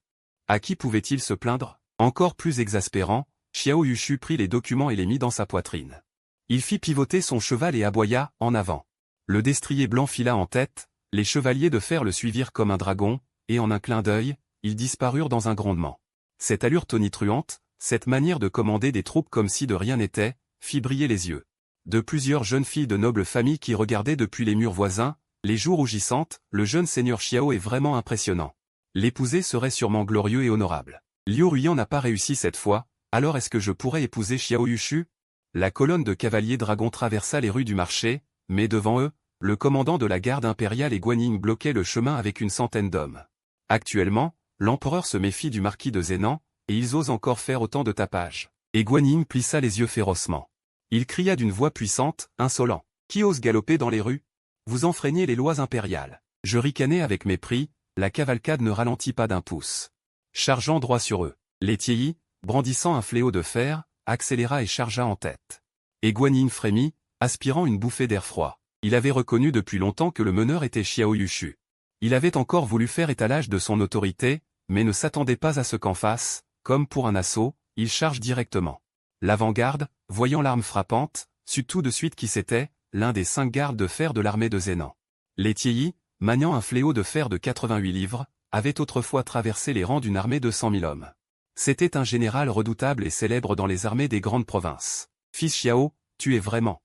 À qui pouvait-il se plaindre? Encore plus exaspérant, Xiao Yushu prit les documents et les mit dans sa poitrine. Il fit pivoter son cheval et aboya, en avant. Le destrier blanc fila en tête, les chevaliers de fer le suivirent comme un dragon, et en un clin d'œil, ils disparurent dans un grondement. Cette allure tonitruante, cette manière de commander des troupes comme si de rien n'était, fit briller les yeux de plusieurs jeunes filles de nobles familles qui regardaient depuis les murs voisins, les joues rougissantes, le jeune seigneur Xiao est vraiment impressionnant. L'épouser serait sûrement glorieux et honorable. Liu Ruiyan n'a pas réussi cette fois, alors est-ce que je pourrais épouser Xiao Yushu? La colonne de cavaliers dragons traversa les rues du marché, mais devant eux, le commandant de la garde impériale et Guan Yin bloquaient le chemin avec une centaine d'hommes. Actuellement, l'empereur se méfie du marquis de Zénan, et ils osent encore faire autant de tapage. Et Guan Yin plissa les yeux férocement. Il cria d'une voix puissante, insolent. Qui ose galoper dans les rues? Vous enfreignez les lois impériales. Je ricanai avec mépris, la cavalcade ne ralentit pas d'un pouce. Chargeant droit sur eux, Létiei, brandissant un fléau de fer, accéléra et chargea en tête. Et Guan Yin frémit, aspirant une bouffée d'air froid. Il avait reconnu depuis longtemps que le meneur était Xiao Yushu. Il avait encore voulu faire étalage de son autorité, mais ne s'attendait pas à ce qu'en face, comme pour un assaut, il charge directement. L'avant-garde, voyant l'arme frappante, sut tout de suite qui c'était, l'un des 5 gardes de fer de l'armée de Zénan. Létiei, maniant un fléau de fer de 88 livres, avait autrefois traversé les rangs d'une armée de 100 000 hommes. C'était un général redoutable et célèbre dans les armées des grandes provinces. Fils Xiao, tu es vraiment.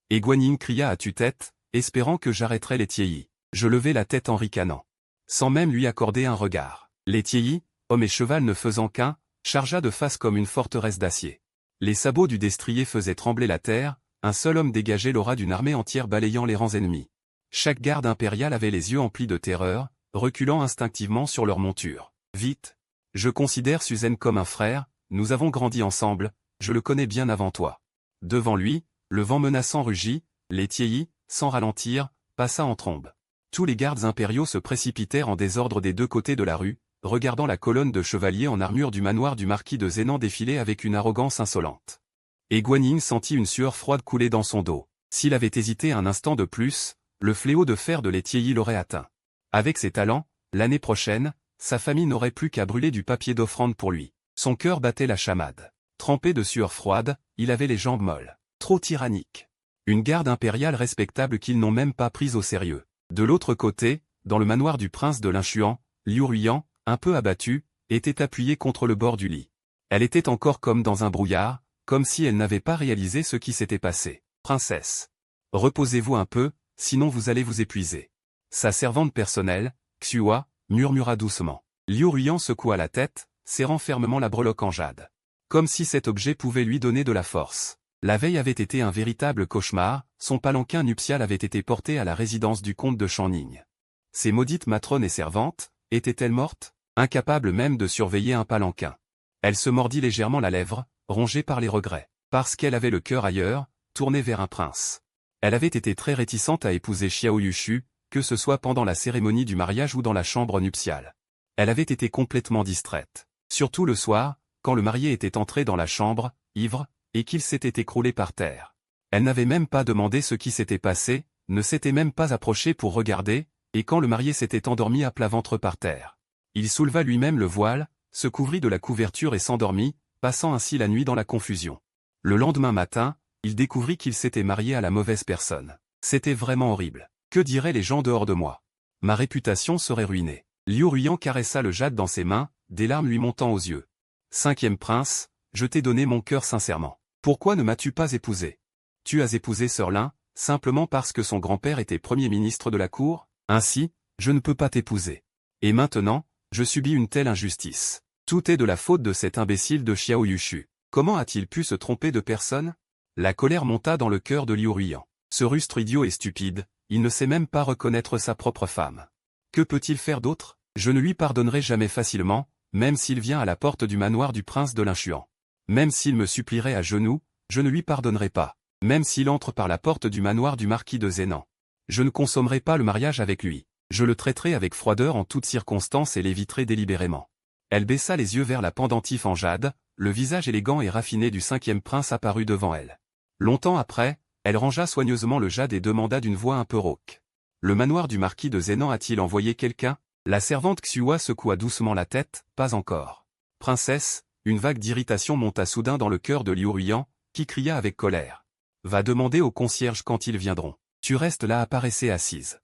Et Guan Yin cria à tue-tête, espérant que j'arrêterais Létiei. Je levai la tête en ricanant. Sans même lui accorder un regard. Létiei, homme et cheval ne faisant qu'un, chargea de face comme une forteresse d'acier. Les sabots du destrier faisaient trembler la terre, un seul homme dégageait l'aura d'une armée entière balayant les rangs ennemis. Chaque garde impérial avait les yeux emplis de terreur, reculant instinctivement sur leur monture. Vite! Je considère Suzanne comme un frère, nous avons grandi ensemble, je le connais bien avant toi. Devant lui, le vent menaçant rugit, Létiei, sans ralentir, passa en trombe. Tous les gardes impériaux se précipitèrent en désordre des deux côtés de la rue, regardant la colonne de chevaliers en armure du manoir du marquis de Zénan défiler avec une arrogance insolente. Et Guan Yin sentit une sueur froide couler dans son dos. S'il avait hésité un instant de plus, le fléau de fer de Létiei l'aurait atteint. Avec ses talents, l'année prochaine, sa famille n'aurait plus qu'à brûler du papier d'offrande pour lui. Son cœur battait la chamade. Trempé de sueur froide, il avait les jambes molles. Trop tyrannique. Une garde impériale respectable qu'ils n'ont même pas prise au sérieux. De l'autre côté, dans le manoir du prince de Linshuan, Liu Ruiyan, un peu abattue, était appuyée contre le bord du lit. Elle était encore comme dans un brouillard, comme si elle n'avait pas réalisé ce qui s'était passé. « Princesse, reposez-vous un peu, sinon vous allez vous épuiser. » Sa servante personnelle, Xua, murmura doucement. Liu Ruiyan secoua la tête, serrant fermement la breloque en jade. Comme si cet objet pouvait lui donner de la force. La veille avait été un véritable cauchemar, son palanquin nuptial avait été porté à la résidence du comte de Shanning. Ces maudites matrones et servantes, étaient-elles mortes, incapables même de surveiller un palanquin? Elle se mordit légèrement la lèvre, rongée par les regrets, parce qu'elle avait le cœur ailleurs, tourné vers un prince. Elle avait été très réticente à épouser Xiao Yushu, que ce soit pendant la cérémonie du mariage ou dans la chambre nuptiale. Elle avait été complètement distraite. Surtout le soir, quand le marié était entré dans la chambre, ivre, et qu'il s'était écroulé par terre. Elle n'avait même pas demandé ce qui s'était passé, ne s'était même pas approchée pour regarder, et quand le marié s'était endormi à plat ventre par terre. Il souleva lui-même le voile, se couvrit de la couverture et s'endormit, passant ainsi la nuit dans la confusion. Le lendemain matin, il découvrit qu'il s'était marié à la mauvaise personne. C'était vraiment horrible. Que diraient les gens dehors de moi? Ma réputation serait ruinée. Liu Ruiyan caressa le jade dans ses mains, des larmes lui montant aux yeux. Cinquième prince, je t'ai donné mon cœur sincèrement. Pourquoi ne m'as-tu pas épousé? Tu as épousé Sir Lin, simplement parce que son grand-père était premier ministre de la cour? Ainsi, je ne peux pas t'épouser. Et maintenant, je subis une telle injustice. Tout est de la faute de cet imbécile de Xiao Yushu. Comment a-t-il pu se tromper de personne? La colère monta dans le cœur de Liu Ruiyan. Ce rustre idiot et stupide, il ne sait même pas reconnaître sa propre femme. Que peut-il faire d'autre? Je ne lui pardonnerai jamais facilement, même s'il vient à la porte du manoir du prince de l'Inshuan. Même s'il me supplierait à genoux, je ne lui pardonnerai pas. Même s'il entre par la porte du manoir du marquis de Zénan. Je ne consommerai pas le mariage avec lui. Je le traiterai avec froideur en toutes circonstances et l'éviterai délibérément. Elle baissa les yeux vers la pendentif en jade, le visage élégant et raffiné du cinquième prince apparut devant elle. Longtemps après, elle rangea soigneusement le jade et demanda d'une voix un peu rauque. Le manoir du marquis de Zénan a-t-il envoyé quelqu'un? La servante Xua secoua doucement la tête, pas encore. Princesse, une vague d'irritation monta soudain dans le cœur de Liu Ruiyan, qui cria avec colère. Va demander aux concierges quand ils viendront. Tu restes là à paresser assise.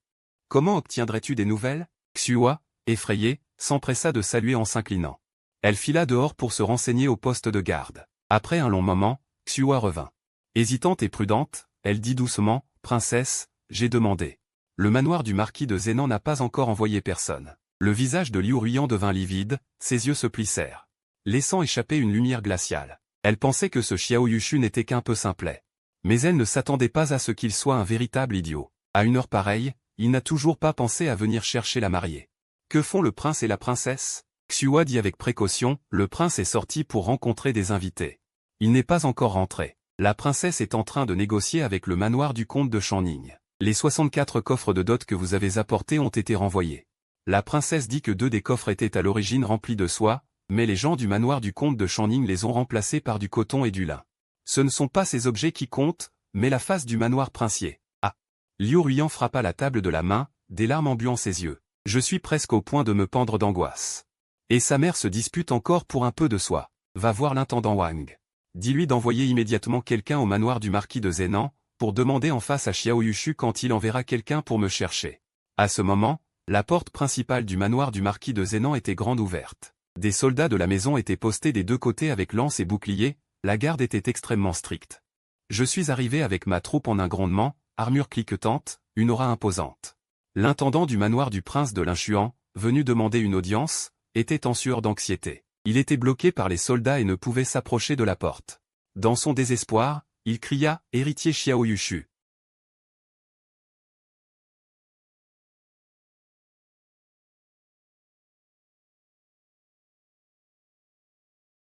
Comment obtiendrais-tu des nouvelles? Xua, effrayée, s'empressa de saluer en s'inclinant. Elle fila dehors pour se renseigner au poste de garde. Après un long moment, Xua revint. Hésitante et prudente, elle dit doucement, « Princesse, j'ai demandé. Le manoir du marquis de Zénan n'a pas encore envoyé personne. » Le visage de Liu Ruiyan devint livide, ses yeux se plissèrent, laissant échapper une lumière glaciale. Elle pensait que ce Xiao Yushu n'était qu'un peu simplet. Mais elle ne s'attendait pas à ce qu'il soit un véritable idiot. À une heure pareille, il n'a toujours pas pensé à venir chercher la mariée. Que font le prince et la princesse? Xua dit avec précaution, le prince est sorti pour rencontrer des invités. Il n'est pas encore rentré. La princesse est en train de négocier avec le manoir du comte de Channing. Les 64 coffres de dot que vous avez apportés ont été renvoyés. La princesse dit que 2 des coffres étaient à l'origine remplis de soie, mais les gens du manoir du comte de Channing les ont remplacés par du coton et du lin. Ce ne sont pas ces objets qui comptent, mais la face du manoir princier. Ah! Liu Ruiyan frappa la table de la main, des larmes embuant ses yeux. Je suis presque au point de me pendre d'angoisse. Et sa mère se dispute encore pour un peu de soie. Va voir l'intendant Wang. Dis-lui d'envoyer immédiatement quelqu'un au manoir du marquis de Zénan, pour demander en face à Xiao Yushu quand il enverra quelqu'un pour me chercher. À ce moment, la porte principale du manoir du marquis de Zénan était grande ouverte. Des soldats de la maison étaient postés des deux côtés avec lances et boucliers, la garde était extrêmement stricte. Je suis arrivé avec ma troupe en un grondement, armure cliquetante, une aura imposante. L'intendant du manoir du prince de l'Inshuan, venu demander une audience, était en sueur d'anxiété. Il était bloqué par les soldats et ne pouvait s'approcher de la porte. Dans son désespoir, il cria « Héritier Xiao Yushu ».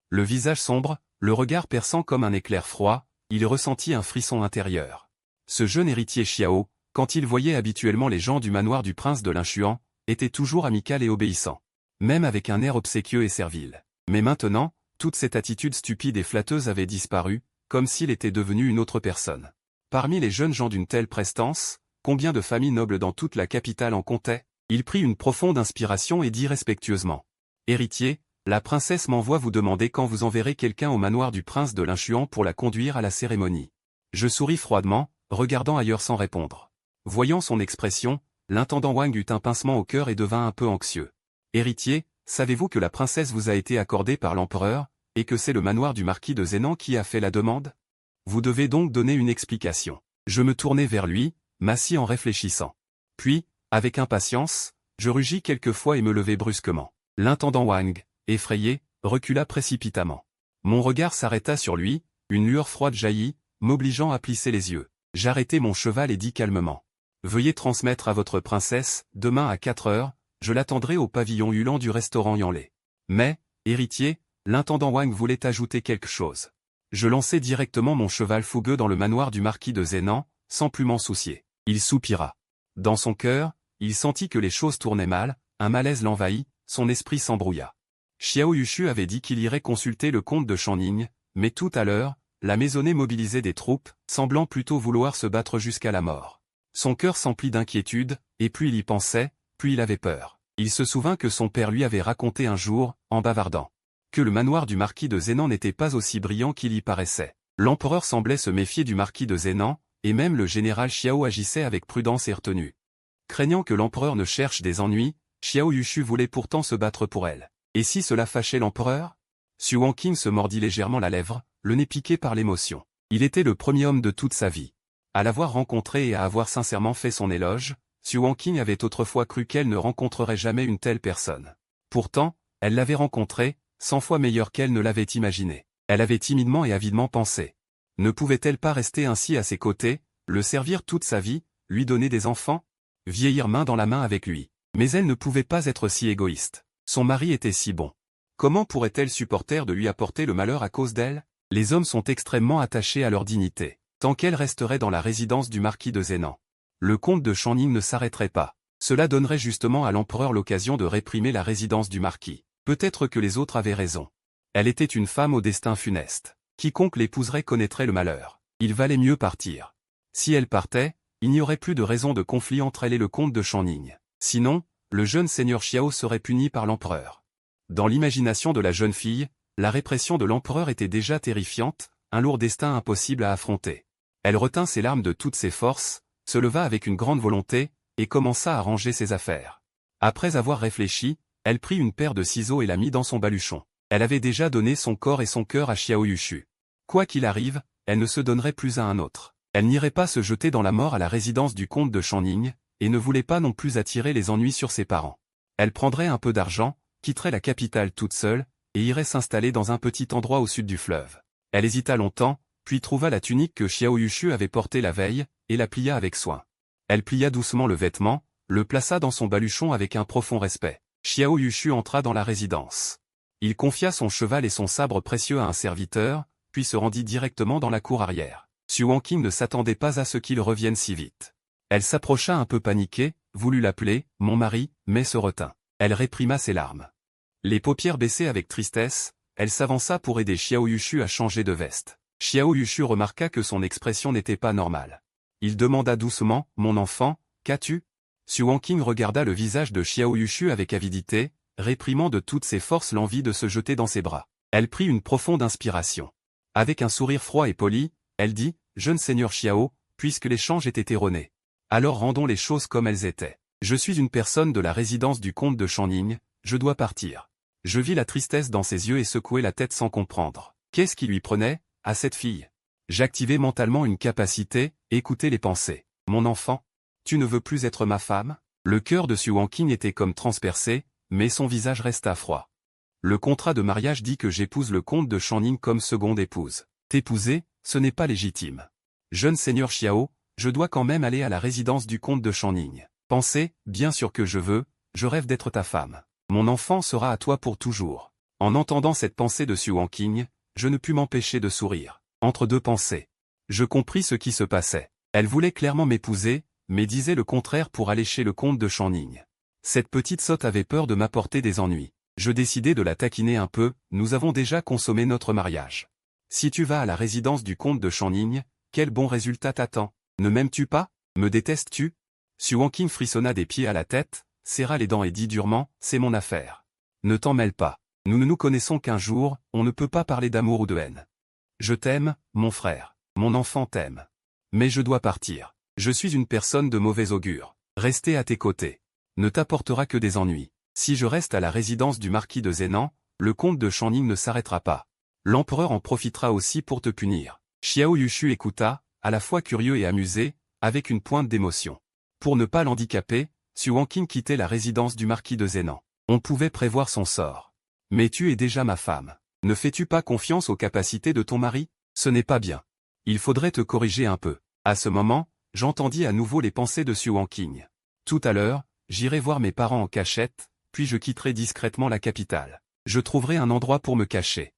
Le visage sombre, le regard perçant comme un éclair froid, il ressentit un frisson intérieur. Ce jeune héritier Xiao, quand il voyait habituellement les gens du manoir du prince de l'Inshuan, était toujours amical et obéissant. Même avec un air obséquieux et servile. Mais maintenant, toute cette attitude stupide et flatteuse avait disparu, comme s'il était devenu une autre personne. Parmi les jeunes gens d'une telle prestance, combien de familles nobles dans toute la capitale en comptaient? Il prit une profonde inspiration et dit respectueusement. « Héritier, la princesse m'envoie vous demander quand vous enverrez quelqu'un au manoir du prince de l'Inshuan pour la conduire à la cérémonie. » Je souris froidement, regardant ailleurs sans répondre. Voyant son expression, l'intendant Wang eut un pincement au cœur et devint un peu anxieux. « Héritier, savez-vous que la princesse vous a été accordée par l'empereur, et que c'est le manoir du marquis de Zénan qui a fait la demande? Vous devez donc donner une explication. » Je me tournai vers lui, m'assis en réfléchissant. Puis, avec impatience, je rugis quelquefois et me levai brusquement. L'intendant Wang, effrayé, recula précipitamment. Mon regard s'arrêta sur lui, une lueur froide jaillit, m'obligeant à plisser les yeux. J'arrêtai mon cheval et dis calmement. « Veuillez transmettre à votre princesse, demain à 4 heures, je l'attendrai au pavillon hulant du restaurant Yanlei. » Mais, héritier, l'intendant Wang voulait ajouter quelque chose. Je lançai directement mon cheval fougueux dans le manoir du marquis de Zénan, sans plus m'en soucier. Il soupira. Dans son cœur, il sentit que les choses tournaient mal, un malaise l'envahit, son esprit s'embrouilla. Xiao Yushu avait dit qu'il irait consulter le comte de Channing, mais tout à l'heure, la maisonnée mobilisait des troupes, semblant plutôt vouloir se battre jusqu'à la mort. Son cœur s'emplit d'inquiétude, et plus il y pensait, plus il avait peur. Il se souvint que son père lui avait raconté un jour, en bavardant, que le manoir du marquis de Zénan n'était pas aussi brillant qu'il y paraissait. L'empereur semblait se méfier du marquis de Zénan, et même le général Xiao agissait avec prudence et retenue. Craignant que l'empereur ne cherche des ennuis, Xiao Yushu voulait pourtant se battre pour elle. Et si cela fâchait l'empereur? Xu Wanqing se mordit légèrement la lèvre, le nez piqué par l'émotion. Il était le premier homme de toute sa vie. À l'avoir rencontré et à avoir sincèrement fait son éloge, Xu Wanqing avait autrefois cru qu'elle ne rencontrerait jamais une telle personne. Pourtant, elle l'avait rencontré, 100 fois meilleur qu'elle ne l'avait imaginé. Elle avait timidement et avidement pensé. Ne pouvait-elle pas rester ainsi à ses côtés, le servir toute sa vie, lui donner des enfants, vieillir main dans la main avec lui? Mais elle ne pouvait pas être si égoïste. Son mari était si bon. Comment pourrait-elle supporter de lui apporter le malheur à cause d'elle? Les hommes sont extrêmement attachés à leur dignité. Tant qu'elle resterait dans la résidence du marquis de Zénan, le comte de Channing ne s'arrêterait pas. Cela donnerait justement à l'empereur l'occasion de réprimer la résidence du marquis. Peut-être que les autres avaient raison. Elle était une femme au destin funeste. Quiconque l'épouserait connaîtrait le malheur. Il valait mieux partir. Si elle partait, il n'y aurait plus de raison de conflit entre elle et le comte de Channing. Sinon, le jeune seigneur Xiao serait puni par l'empereur. Dans l'imagination de la jeune fille, la répression de l'empereur était déjà terrifiante, un lourd destin impossible à affronter. Elle retint ses larmes de toutes ses forces, se leva avec une grande volonté, et commença à ranger ses affaires. Après avoir réfléchi, elle prit une paire de ciseaux et la mit dans son baluchon. Elle avait déjà donné son corps et son cœur à Xiao Yushu. Quoi qu'il arrive, elle ne se donnerait plus à un autre. Elle n'irait pas se jeter dans la mort à la résidence du comte de Channing, et ne voulait pas non plus attirer les ennuis sur ses parents. Elle prendrait un peu d'argent, quitterait la capitale toute seule, et irait s'installer dans un petit endroit au sud du fleuve. Elle hésita longtemps, puis trouva la tunique que Xiao Yushu avait portée la veille, et la plia avec soin. Elle plia doucement le vêtement, le plaça dans son baluchon avec un profond respect. Xiao Yushu entra dans la résidence. Il confia son cheval et son sabre précieux à un serviteur, puis se rendit directement dans la cour arrière. Xu Wanqing ne s'attendait pas à ce qu'il revienne si vite. Elle s'approcha un peu paniquée, voulut l'appeler « mon mari », mais se retint. Elle réprima ses larmes. Les paupières baissées avec tristesse, elle s'avança pour aider Xiao Yushu à changer de veste. Xiao Yushu remarqua que son expression n'était pas normale. Il demanda doucement « Mon enfant, qu'as-tu » Xu Wanqing regarda le visage de Xiao Yushu avec avidité, réprimant de toutes ses forces l'envie de se jeter dans ses bras. Elle prit une profonde inspiration. Avec un sourire froid et poli, elle dit « Jeune seigneur Xiao, puisque l'échange était erroné. Alors rendons les choses comme elles étaient. Je suis une personne de la résidence du comte de Channing, je dois partir. » Je vis la tristesse dans ses yeux et secouai la tête sans comprendre. Qu'est-ce qui lui prenait, à cette fille? J'activai mentalement une capacité, écouter les pensées. Mon enfant, tu ne veux plus être ma femme? Le cœur de Xu Wanqing était comme transpercé, mais son visage resta froid. Le contrat de mariage dit que j'épouse le comte de Channing comme seconde épouse. T'épouser, ce n'est pas légitime. Jeune seigneur Xiao, je dois quand même aller à la résidence du comte de Channing. Pensez, bien sûr que je rêve d'être ta femme. Mon enfant sera à toi pour toujours. En entendant cette pensée de Xu Wanqing, je ne pus m'empêcher de sourire. Entre deux pensées, je compris ce qui se passait. Elle voulait clairement m'épouser, mais disait le contraire pour aller chez le comte de Channing. Cette petite sotte avait peur de m'apporter des ennuis. Je décidai de la taquiner un peu, nous avons déjà consommé notre mariage. Si tu vas à la résidence du comte de Channing, quel bon résultat t'attend? Ne m'aimes-tu pas? Me détestes-tu? Xu Wanqing frissonna des pieds à la tête, serra les dents et dit durement, c'est mon affaire. Ne t'en mêle pas. Nous ne nous connaissons qu'un jour, on ne peut pas parler d'amour ou de haine. Je t'aime, mon frère. Mon enfant t'aime. Mais je dois partir. Je suis une personne de mauvais augure. Rester à tes côtés ne t'apportera que des ennuis. Si je reste à la résidence du marquis de Zénan, le comte de Channing ne s'arrêtera pas. L'empereur en profitera aussi pour te punir. Xiao Yushu écouta, à la fois curieux et amusé, avec une pointe d'émotion. Pour ne pas l'handicaper, Xu Wanqing quittait la résidence du marquis de Zénan. On pouvait prévoir son sort. Mais tu es déjà ma femme. Ne fais-tu pas confiance aux capacités de ton mari? Ce n'est pas bien. Il faudrait te corriger un peu. À ce moment, j'entendis à nouveau les pensées de Xu Wanqing. Tout à l'heure, j'irai voir mes parents en cachette, puis je quitterai discrètement la capitale. Je trouverai un endroit pour me cacher.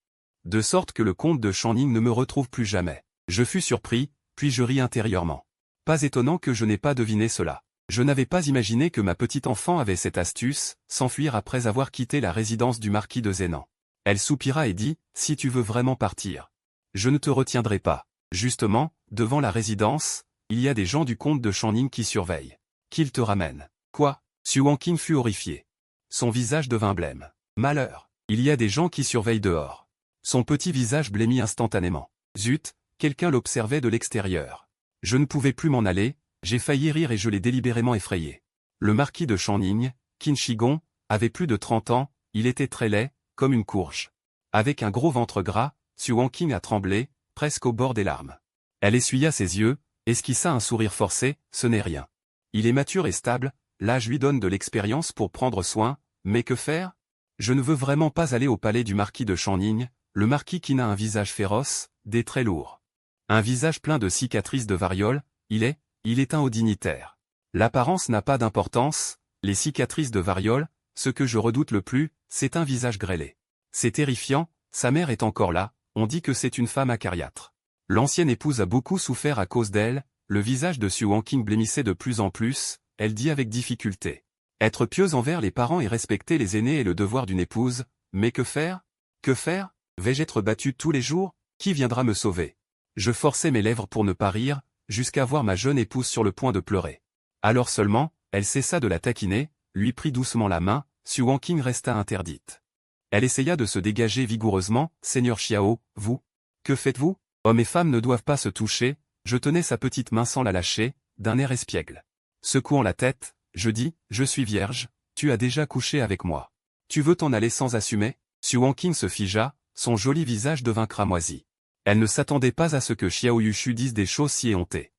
De sorte que le comte de Channing ne me retrouve plus jamais. Je fus surpris, puis je ris intérieurement. Pas étonnant que je n'ai pas deviné cela. Je n'avais pas imaginé que ma petite enfant avait cette astuce, s'enfuir après avoir quitté la résidence du marquis de Zénan. Elle soupira et dit, « Si tu veux vraiment partir, je ne te retiendrai pas. » Justement, devant la résidence, il y a des gens du comte de Channing qui surveillent. Qu'ils te ramènent. Quoi? Xu Wanqing fut horrifié. Son visage devint blême. Malheur. Il y a des gens qui surveillent dehors. Son petit visage blêmit instantanément. Zut, quelqu'un l'observait de l'extérieur. Je ne pouvais plus m'en aller, j'ai failli rire et je l'ai délibérément effrayé. Le marquis de Channing, Qin Shi Gong, avait plus de 30 ans, il était très laid, comme une courge. Avec un gros ventre gras, Xu Wanqing a tremblé, presque au bord des larmes. Elle essuya ses yeux, esquissa un sourire forcé, ce n'est rien. Il est mature et stable, l'âge lui donne de l'expérience pour prendre soin, mais que faire? Je ne veux vraiment pas aller au palais du marquis de Channing, le marquis qui n'a un visage féroce, des traits lourds. Un visage plein de cicatrices de variole, il est un haut dignitaire. L'apparence n'a pas d'importance, les cicatrices de variole, ce que je redoute le plus, c'est un visage grêlé. C'est terrifiant, sa mère est encore là, on dit que c'est une femme acariâtre. L'ancienne épouse a beaucoup souffert à cause d'elle, le visage de Xu Wanqing blêmissait de plus en plus, elle dit avec difficulté. Être pieuse envers les parents et respecter les aînés est le devoir d'une épouse, mais que faire? Que faire? Vais-je être battue tous les jours? Qui viendra me sauver? Je forçais mes lèvres pour ne pas rire, jusqu'à voir ma jeune épouse sur le point de pleurer. Alors seulement, elle cessa de la taquiner, lui prit doucement la main, Xu Wanqing resta interdite. Elle essaya de se dégager vigoureusement, « Seigneur Xiao, vous? Que faites-vous? Hommes et femmes ne doivent pas se toucher », je tenais sa petite main sans la lâcher, d'un air espiègle. Secouant la tête, je dis, « Je suis vierge, tu as déjà couché avec moi. Tu veux t'en aller sans assumer ?» Xu Wanqing se figea, son joli visage devint cramoisi. Elle ne s'attendait pas à ce que Xiao Yushu dise des choses si éhontées.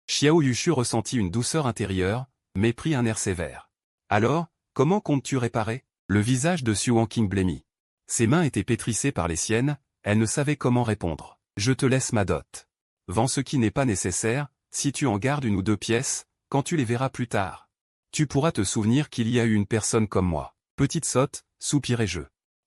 Xiao Yushu ressentit une douceur intérieure, mais prit un air sévère. Alors, comment comptes-tu réparer? Le visage de Xu Wanqing blêmit. Ses mains étaient pétrissées par les siennes, elle ne savait comment répondre. Je te laisse ma dot. Vends ce qui n'est pas nécessaire, si tu en gardes 1 ou 2 pièces, quand tu les verras plus tard. Tu pourras te souvenir qu'il y a eu une personne comme moi. Petite sotte, soupirai-je.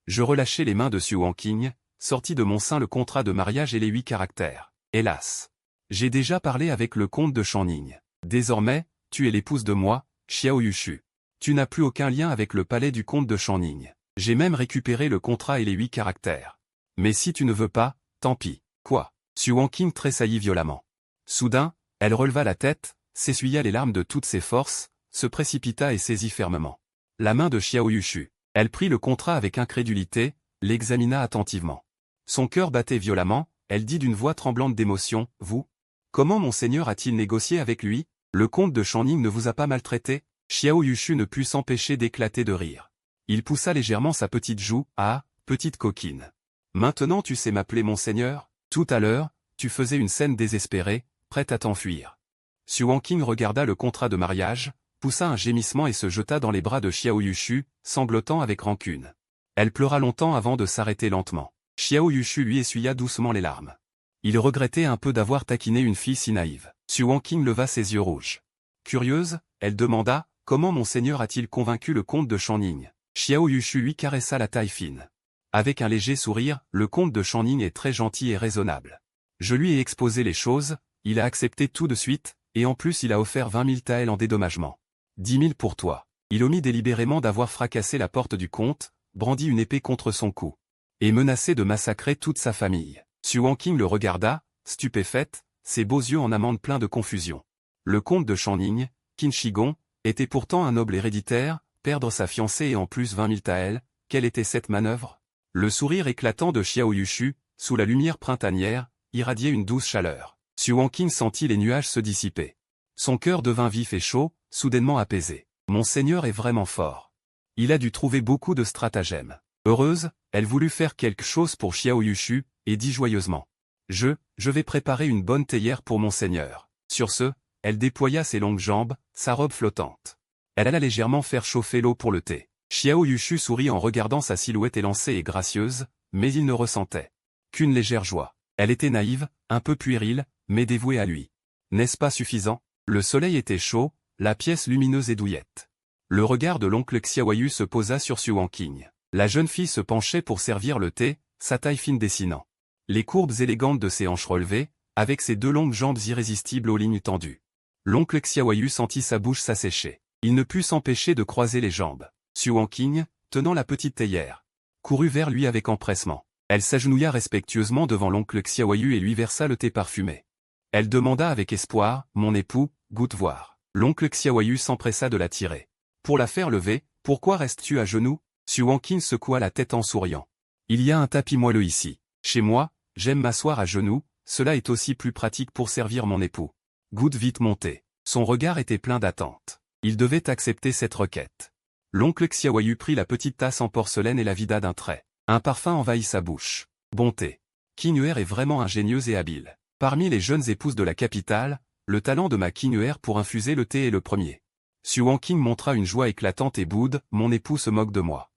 Je relâchai les mains de Xu Wanqing, sortis de mon sein le contrat de mariage et les 8 caractères. Hélas. J'ai déjà parlé avec le comte de Channing. Désormais, tu es l'épouse de moi, Xiao Yushu. Tu n'as plus aucun lien avec le palais du comte de Channing. J'ai même récupéré le contrat et les 8 caractères. Mais si tu ne veux pas, tant pis. Quoi? Xu Wanqing tressaillit violemment. Soudain, elle releva la tête, s'essuya les larmes de toutes ses forces, se précipita et saisit fermement la main de Xiao Yushu. Elle prit le contrat avec incrédulité, l'examina attentivement. Son cœur battait violemment, elle dit d'une voix tremblante d'émotion, « Vous? Comment monseigneur a-t-il négocié avec lui? Le comte de Channing ne vous a pas maltraité ?» Xiao Yushu ne put s'empêcher d'éclater de rire. Il poussa légèrement sa petite joue, « Ah, petite coquine. Maintenant tu sais m'appeler monseigneur? Tout à l'heure, tu faisais une scène désespérée, prête à t'enfuir. » Xu Wanqing regarda le contrat de mariage, poussa un gémissement et se jeta dans les bras de Xiao Yushu, sanglotant avec rancune. Elle pleura longtemps avant de s'arrêter lentement. Xiao Yushu lui essuya doucement les larmes. Il regrettait un peu d'avoir taquiné une fille si naïve. Xu Wanqing leva ses yeux rouges. Curieuse, elle demanda, « Comment monseigneur a-t-il convaincu le comte de Channing ?» Xiao Yushu lui caressa la taille fine. Avec un léger sourire, le comte de Channing est très gentil et raisonnable. Je lui ai exposé les choses, il a accepté tout de suite, et en plus il a offert 20 000 taels en dédommagement. 10 000 pour toi. Il omit délibérément d'avoir fracassé la porte du comte, brandit une épée contre son cou, et menacé de massacrer toute sa famille. Xu Wanqing le regarda, stupéfaite, ses beaux yeux en amande pleins de confusion. Le comte de Channing, Qin Shi Gong, était pourtant un noble héréditaire, perdre sa fiancée et en plus 20 000 taels, quelle était cette manœuvre? Le sourire éclatant de Xiao Yushu, sous la lumière printanière, irradiait une douce chaleur. Xu Wanqing sentit les nuages se dissiper. Son cœur devint vif et chaud, soudainement apaisé. Monseigneur est vraiment fort. Il a dû trouver beaucoup de stratagèmes. Heureuse, elle voulut faire quelque chose pour Xiao Yushu, et dit joyeusement. Je vais préparer une bonne théière pour monseigneur. Sur ce, elle déploya ses longues jambes, sa robe flottante. Elle alla légèrement faire chauffer l'eau pour le thé. Xiao Yushu sourit en regardant sa silhouette élancée et gracieuse, mais il ne ressentait qu'une légère joie. Elle était naïve, un peu puérile, mais dévouée à lui. N'est-ce pas suffisant? Le soleil était chaud, la pièce lumineuse et douillette. Le regard de l'oncle Xiaoyu se posa sur Xu Wanqing. La jeune fille se penchait pour servir le thé, sa taille fine dessinant les courbes élégantes de ses hanches relevées, avec ses 2 longues jambes irrésistibles aux lignes tendues. L'oncle Xiaoyu sentit sa bouche s'assécher. Il ne put s'empêcher de croiser les jambes. Xu Wanqing, tenant la petite théière, courut vers lui avec empressement. Elle s'agenouilla respectueusement devant l'oncle Xiaoyu et lui versa le thé parfumé. Elle demanda avec espoir, « Mon époux, goûte voir. » L'oncle Xiaoyu s'empressa de la tirer. Pour la faire lever, « Pourquoi restes-tu à genoux ?» Xu Wanqing secoua la tête en souriant. « Il y a un tapis moelleux ici. Chez moi, j'aime m'asseoir à genoux, cela est aussi plus pratique pour servir mon époux. » Goûte vite monté. Son regard était plein d'attente. Il devait accepter cette requête. L'oncle Xiaoyu prit la petite tasse en porcelaine et la vida d'un trait. Un parfum envahit sa bouche. Bonté. Qing'er est vraiment ingénieuse et habile. Parmi les jeunes épouses de la capitale, le talent de ma Qing'er pour infuser le thé est le premier. Xu Wanqing montra une joie éclatante et boude, « Mon époux se moque de moi.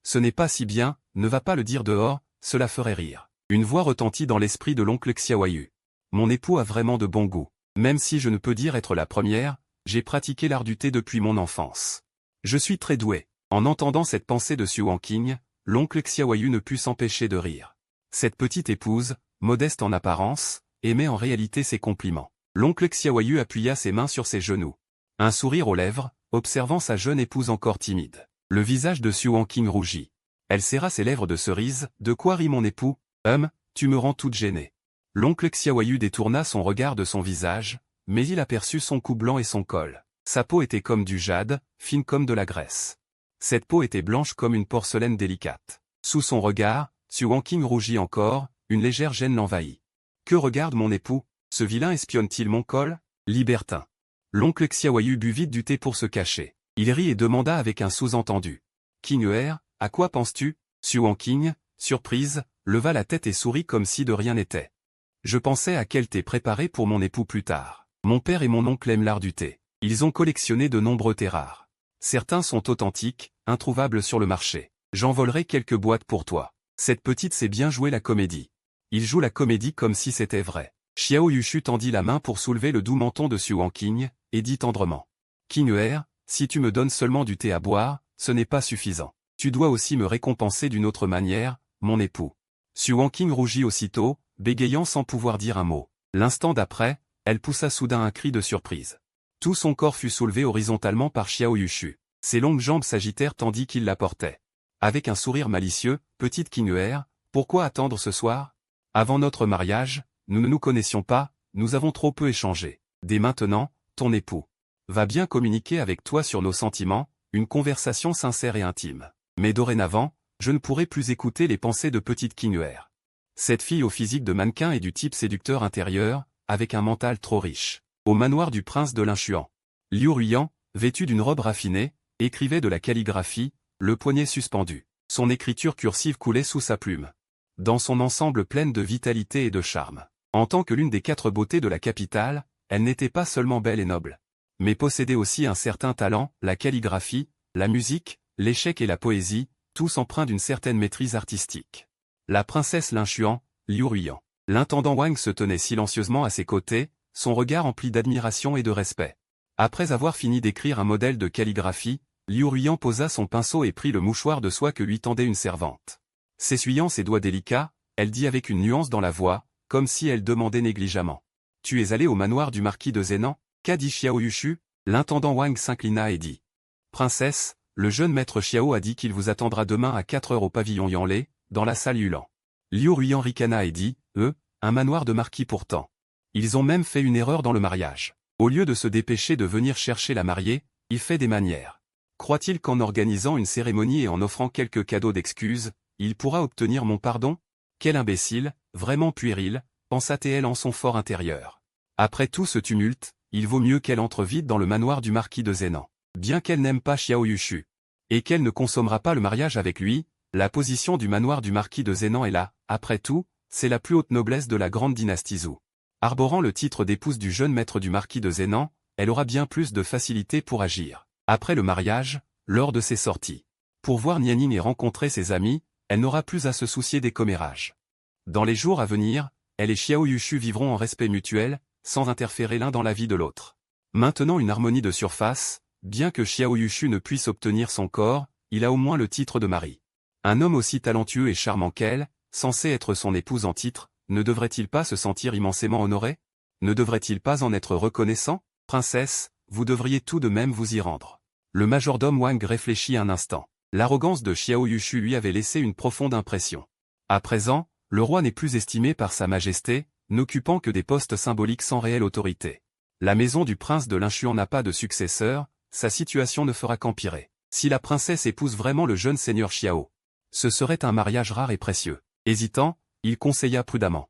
Ce n'est pas si bien, ne va pas le dire dehors, cela ferait rire. » Une voix retentit dans l'esprit de l'oncle Xiaoyu. Mon époux a vraiment de bon goût. Même si je ne peux dire être la première, j'ai pratiqué l'art du thé depuis mon enfance. Je suis très doué. En entendant cette pensée de Xu Wanqing, l'oncle Xiaoyu ne put s'empêcher de rire. Cette petite épouse, modeste en apparence, aimait en réalité ses compliments. L'oncle Xiaoyu appuya ses mains sur ses genoux. Un sourire aux lèvres, observant sa jeune épouse encore timide. Le visage de Xu Wanqing rougit. Elle serra ses lèvres de cerise, « De quoi rit mon époux ? Tu me rends toute gênée. » L'oncle Xiaoyu détourna son regard de son visage, mais il aperçut son cou blanc et son col. Sa peau était comme du jade, fine comme de la graisse. Cette peau était blanche comme une porcelaine délicate. Sous son regard, Xu Wanqing rougit encore, une légère gêne l'envahit. « Que regarde mon époux? Ce vilain espionne-t-il mon col? Libertin. » L'oncle Xiaoyu but vite du thé pour se cacher. Il rit et demanda avec un sous-entendu. « Qing'er, à quoi penses-tu » Xu Wanqing, surprise, leva la tête et sourit comme si de rien n'était. « Je pensais à quel thé préparer pour mon époux plus tard. Mon père et mon oncle aiment l'art du thé. Ils ont collectionné de nombreux thés rares. Certains sont authentiques, introuvables sur le marché. J'en volerai quelques boîtes pour toi. » Cette petite sait bien jouer la comédie. Il joue la comédie comme si c'était vrai. Xiao Yushu tendit la main pour soulever le doux menton de Xu Wanqing, et dit tendrement. « Qing'er, si tu me donnes seulement du thé à boire, ce n'est pas suffisant. Tu dois aussi me récompenser d'une autre manière, mon époux. » Xu Wanqing rougit aussitôt, bégayant sans pouvoir dire un mot. L'instant d'après, elle poussa soudain un cri de surprise. Tout son corps fut soulevé horizontalement par Xiao Yushu. Ses longues jambes s'agitèrent tandis qu'il la portait. Avec un sourire malicieux, « Petite Qing'er, pourquoi attendre ce soir? Avant notre mariage, nous ne nous connaissions pas, nous avons trop peu échangé. Dès maintenant, ton époux va bien communiquer avec toi sur nos sentiments, une conversation sincère et intime. Mais dorénavant, je ne pourrai plus écouter les pensées de Petite Qing'er. Cette fille au physique de mannequin et du type séducteur intérieur, avec un mental trop riche. Au manoir du prince de l'Inchuan. Liu Ruiyan, vêtu d'une robe raffinée, écrivait de la calligraphie, le poignet suspendu. Son écriture cursive coulait sous sa plume. Dans son ensemble pleine de vitalité et de charme. En tant que l'une des 4 beautés de la capitale, elle n'était pas seulement belle et noble, mais possédait aussi un certain talent, la calligraphie, la musique, l'échec et la poésie, tous empreints d'une certaine maîtrise artistique. La princesse Linchuan, Liu Ruiyan. L'intendant Wang se tenait silencieusement à ses côtés, son regard empli d'admiration et de respect. Après avoir fini d'écrire un modèle de calligraphie, Liu Ruiyan posa son pinceau et prit le mouchoir de soie que lui tendait une servante. S'essuyant ses doigts délicats, elle dit avec une nuance dans la voix, comme si elle demandait négligemment. « Tu es allé au manoir du marquis de Zhénan ?» Qu'a dit Xiao Yushu? L'intendant Wang s'inclina et dit. « Princesse, le jeune maître Xiao a dit qu'il vous attendra demain à 4 heures au pavillon Yanlei, dans la salle Yulan. » Liu Ruiyan ricana et dit, « un manoir de marquis pourtant. Ils ont même fait une erreur dans le mariage. Au lieu de se dépêcher de venir chercher la mariée, il fait des manières. Croit-il qu'en organisant une cérémonie et en offrant quelques cadeaux d'excuses, il pourra obtenir mon pardon? Quel imbécile, vraiment puéril, pensa-t-elle en son fort intérieur. Après tout ce tumulte, il vaut mieux qu'elle entre vite dans le manoir du marquis de Zhénan. Bien qu'elle n'aime pas Xiao Yushu, et qu'elle ne consommera pas le mariage avec lui, la position du manoir du marquis de Zhénan est là, après tout, c'est la plus haute noblesse de la grande dynastie Zhou. Arborant le titre d'épouse du jeune maître du marquis de Zhénan, elle aura bien plus de facilité pour agir. Après le mariage, lors de ses sorties. Pour voir Nianing et rencontrer ses amis, elle n'aura plus à se soucier des commérages. Dans les jours à venir, elle et Xiao Yushu vivront en respect mutuel, sans interférer l'un dans la vie de l'autre. Maintenant une harmonie de surface, bien que Xiao Yushu ne puisse obtenir son corps, il a au moins le titre de mari. Un homme aussi talentueux et charmant qu'elle, censé être son épouse en titre, ne devrait-il pas se sentir immensément honoré? Ne devrait-il pas en être reconnaissant? Princesse, vous devriez tout de même vous y rendre. Le majordome Wang réfléchit un instant. L'arrogance de Xiao Yushu lui avait laissé une profonde impression. À présent, le roi n'est plus estimé par sa majesté, n'occupant que des postes symboliques sans réelle autorité. La maison du prince de Linshuan n'a pas de successeur, sa situation ne fera qu'empirer. Si la princesse épouse vraiment le jeune seigneur Xiao, ce serait un mariage rare et précieux. Hésitant, il conseilla prudemment.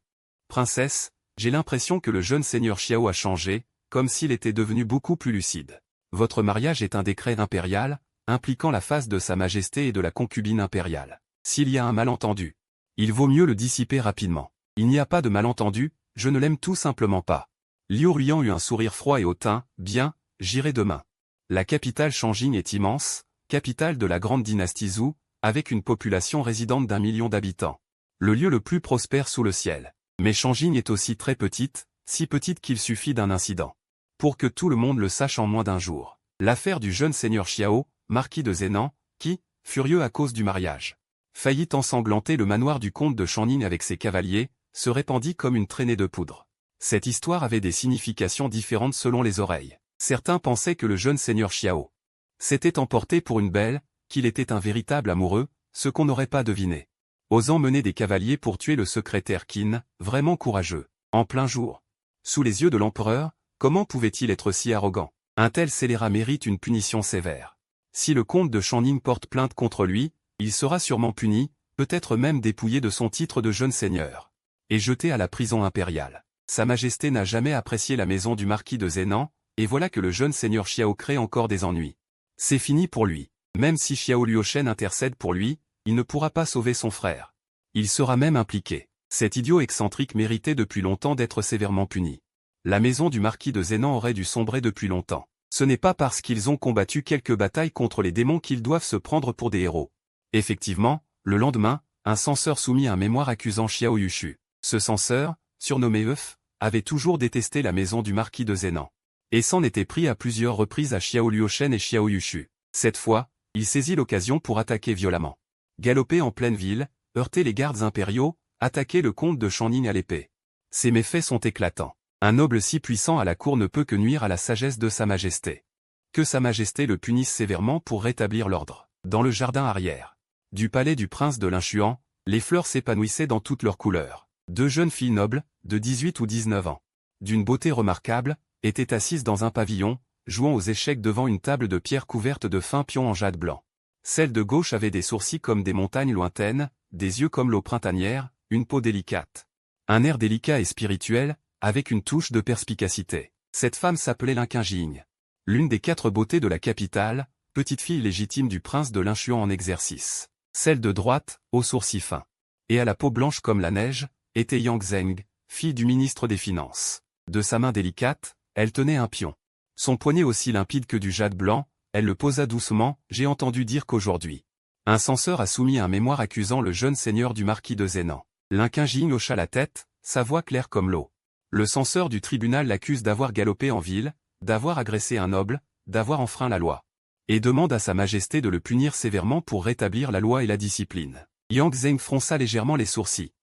Princesse, j'ai l'impression que le jeune seigneur Xiao a changé, comme s'il était devenu beaucoup plus lucide. Votre mariage est un décret impérial, impliquant la face de sa majesté et de la concubine impériale. S'il y a un malentendu, il vaut mieux le dissiper rapidement. Il n'y a pas de malentendu, je ne l'aime tout simplement pas. Liu Ruyan eut un sourire froid et hautain, bien, j'irai demain. La capitale Shanjing est immense, capitale de la grande dynastie Zhou, avec une population résidente d'1 million d'habitants. Le lieu le plus prospère sous le ciel. Mais Shanjing est aussi très petite, si petite qu'il suffit d'un incident pour que tout le monde le sache en moins d'un jour. L'affaire du jeune seigneur Xiao, marquis de Zhenan, qui, furieux à cause du mariage, faillit ensanglanter le manoir du comte de Shanning avec ses cavaliers, se répandit comme une traînée de poudre. Cette histoire avait des significations différentes selon les oreilles. Certains pensaient que le jeune seigneur Xiao s'était emporté pour une belle, qu'il était un véritable amoureux, ce qu'on n'aurait pas deviné. Osant mener des cavaliers pour tuer le secrétaire Qin, vraiment courageux, en plein jour. Sous les yeux de l'empereur, comment pouvait-il être si arrogant? Un tel scélérat mérite une punition sévère. Si le comte de Shanning porte plainte contre lui, il sera sûrement puni, peut-être même dépouillé de son titre de jeune seigneur, et jeté à la prison impériale. Sa Majesté n'a jamais apprécié la maison du marquis de Zhenan, et voilà que le jeune seigneur Xiao crée encore des ennuis. C'est fini pour lui. Même si Xiao Luoshen intercède pour lui, il ne pourra pas sauver son frère. Il sera même impliqué. Cet idiot excentrique méritait depuis longtemps d'être sévèrement puni. La maison du marquis de Zhenan aurait dû sombrer depuis longtemps. Ce n'est pas parce qu'ils ont combattu quelques batailles contre les démons qu'ils doivent se prendre pour des héros. Effectivement, le lendemain, un censeur soumit un mémoire accusant Xiao Yushu. Ce censeur, surnommé Euf, avait toujours détesté la maison du marquis de Zhenan. Et s'en était pris à plusieurs reprises à Xiao Luoshen et Xiao Yushu. Cette fois, il saisit l'occasion pour attaquer violemment. Galoper en pleine ville, heurter les gardes impériaux, attaquer le comte de Shanning à l'épée. Ces méfaits sont éclatants. Un noble si puissant à la cour ne peut que nuire à la sagesse de sa majesté. Que sa majesté le punisse sévèrement pour rétablir l'ordre. Dans le jardin arrière du palais du prince de Linshuan, les fleurs s'épanouissaient dans toutes leurs couleurs. Deux jeunes filles nobles, de 18 ou 19 ans, d'une beauté remarquable, étaient assises dans un pavillon, jouant aux échecs devant une table de pierre couverte de fins pions en jade blanc. Celle de gauche avait des sourcils comme des montagnes lointaines, des yeux comme l'eau printanière, une peau délicate. Un air délicat et spirituel, avec une touche de perspicacité. Cette femme s'appelait Linqing, l'une des 4 beautés de la capitale, petite fille légitime du prince de Linshuan en exercice. Celle de droite, aux sourcils fins, et à la peau blanche comme la neige, était Yang Zheng, fille du ministre des Finances. De sa main délicate, elle tenait un pion. Son poignet aussi limpide que du jade blanc, elle le posa doucement, j'ai entendu dire qu'aujourd'hui, un censeur a soumis un mémoire accusant le jeune seigneur du marquis de Zhenan. Linqing hocha la tête, sa voix claire comme l'eau. Le censeur du tribunal l'accuse d'avoir galopé en ville, d'avoir agressé un noble, d'avoir enfreint la loi. Et demande à sa majesté de le punir sévèrement pour rétablir la loi et la discipline. Yang Zheng fronça légèrement les sourcils.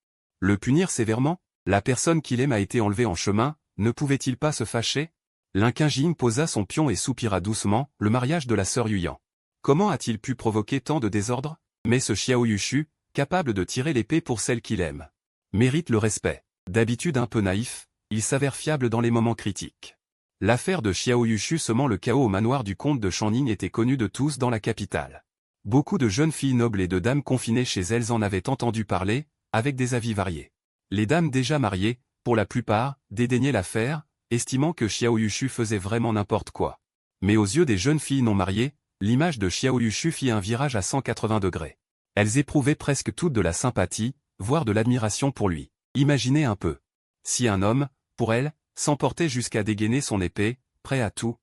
Le punir sévèrement? La personne qu'il aime a été enlevée en chemin, ne pouvait-il pas se fâcher? Linqing posa son pion et soupira doucement, le mariage de la sœur Yuyan. Comment a-t-il pu provoquer tant de désordre? Mais ce Xiao Yushu, capable de tirer l'épée pour celle qu'il aime, mérite le respect. D'habitude un peu naïf, il s'avère fiable dans les moments critiques. L'affaire de Xiao Yushu semant le chaos au manoir du comte de Shanning était connue de tous dans la capitale. Beaucoup de jeunes filles nobles et de dames confinées chez elles en avaient entendu parler, avec des avis variés. Les dames déjà mariées, pour la plupart, dédaignaient l'affaire, estimant que Xiao Yushu faisait vraiment n'importe quoi. Mais aux yeux des jeunes filles non mariées, l'image de Xiao Yushu fit un virage à 180 degrés. Elles éprouvaient presque toutes de la sympathie, voire de l'admiration pour lui. Imaginez un peu. Si un homme, pour elle, s'emportait jusqu'à dégainer son épée, prêt à tout,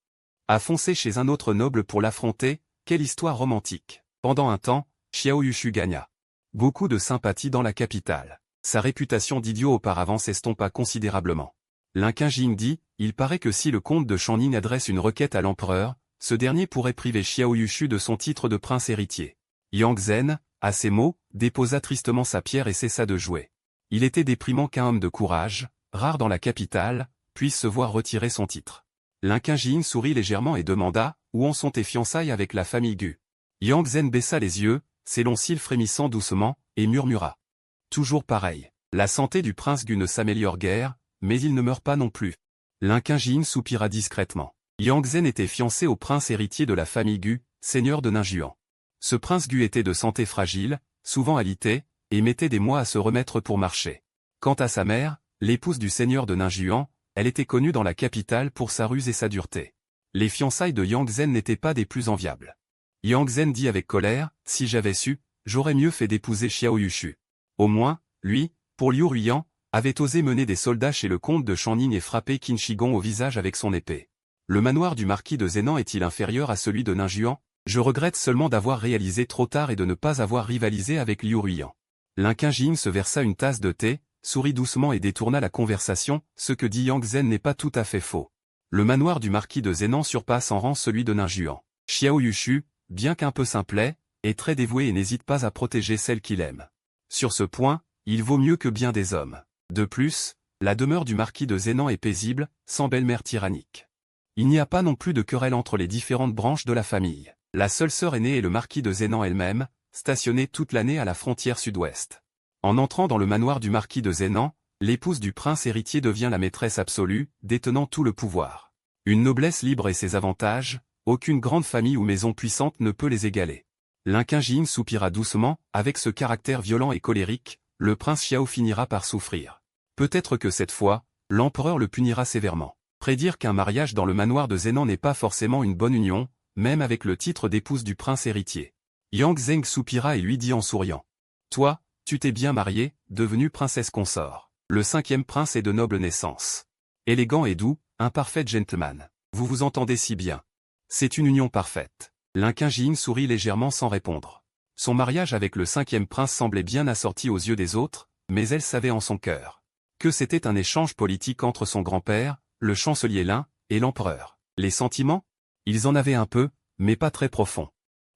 à foncer chez un autre noble pour l'affronter, quelle histoire romantique. Pendant un temps, Xiao Yushu gagna beaucoup de sympathie dans la capitale. Sa réputation d'idiot auparavant s'estompa considérablement. Linqing dit, il paraît que si le comte de Shanning adresse une requête à l'empereur, ce dernier pourrait priver Xiao Yushu de son titre de prince héritier. Yang Zhen, à ces mots, déposa tristement sa pierre et cessa de jouer. Il était déprimant qu'un homme de courage, rare dans la capitale, puisse se voir retirer son titre. Linqing Jin sourit légèrement et demanda, où en sont tes fiançailles avec la famille Gu? Yang Zhen baissa les yeux, ses longs cils frémissant doucement, et murmura. Toujours pareil. La santé du prince Gu ne s'améliore guère, mais il ne meurt pas non plus. Linqing Jin soupira discrètement. Yang Zhen était fiancé au prince héritier de la famille Gu, seigneur de Ningjuan. Ce prince Gu était de santé fragile, souvent alité, et mettait des mois à se remettre pour marcher. Quant à sa mère, l'épouse du seigneur de Ningjuan, elle était connue dans la capitale pour sa ruse et sa dureté. Les fiançailles de Yang Zhen n'étaient pas des plus enviables. Yang Zhen dit avec colère, si j'avais su, j'aurais mieux fait d'épouser Xiao Yushu. Au moins, lui, pour Liu Ruiyan, avait osé mener des soldats chez le comte de Shanning et frapper Qin Shi Gong au visage avec son épée. Le manoir du marquis de Zhenan est-il inférieur à celui de Ningjuan? Je regrette seulement d'avoir réalisé trop tard et de ne pas avoir rivalisé avec Liu Ruiyan. Linqing Jin se versa une tasse de thé, sourit doucement et détourna la conversation, ce que dit Yang Zhen n'est pas tout à fait faux. Le manoir du marquis de Zhenan surpasse en rang celui de Ningjuan. Xiao Yushu, bien qu'un peu simplet, est très dévoué et n'hésite pas à protéger celle qu'il aime. Sur ce point, il vaut mieux que bien des hommes. De plus, la demeure du marquis de Zhenan est paisible, sans belle-mère tyrannique. Il n'y a pas non plus de querelle entre les différentes branches de la famille. La seule sœur aînée est le marquis de Zhenan elle-même, stationnée toute l'année à la frontière sud-ouest. En entrant dans le manoir du marquis de Zhenan, l'épouse du prince héritier devient la maîtresse absolue, détenant tout le pouvoir. Une noblesse libre et ses avantages, aucune grande famille ou maison puissante ne peut les égaler. Linqing Jin soupira doucement, avec ce caractère violent et colérique, le prince Xiao finira par souffrir. Peut-être que cette fois, l'empereur le punira sévèrement. Prédire qu'un mariage dans le manoir de Zhenan n'est pas forcément une bonne union, même avec le titre d'épouse du prince héritier. Yang Zeng soupira et lui dit en souriant. Toi, tu t'es bien mariée, devenue princesse consort. Le 5e prince est de noble naissance. Élégant et doux, un parfait gentleman. Vous vous entendez si bien. C'est une union parfaite. Linqing Jin sourit légèrement sans répondre. Son mariage avec le 5e prince semblait bien assorti aux yeux des autres, mais elle savait en son cœur que c'était un échange politique entre son grand-père, le chancelier Lin, et l'empereur. Les sentiments? Ils en avaient un peu, mais pas très profonds.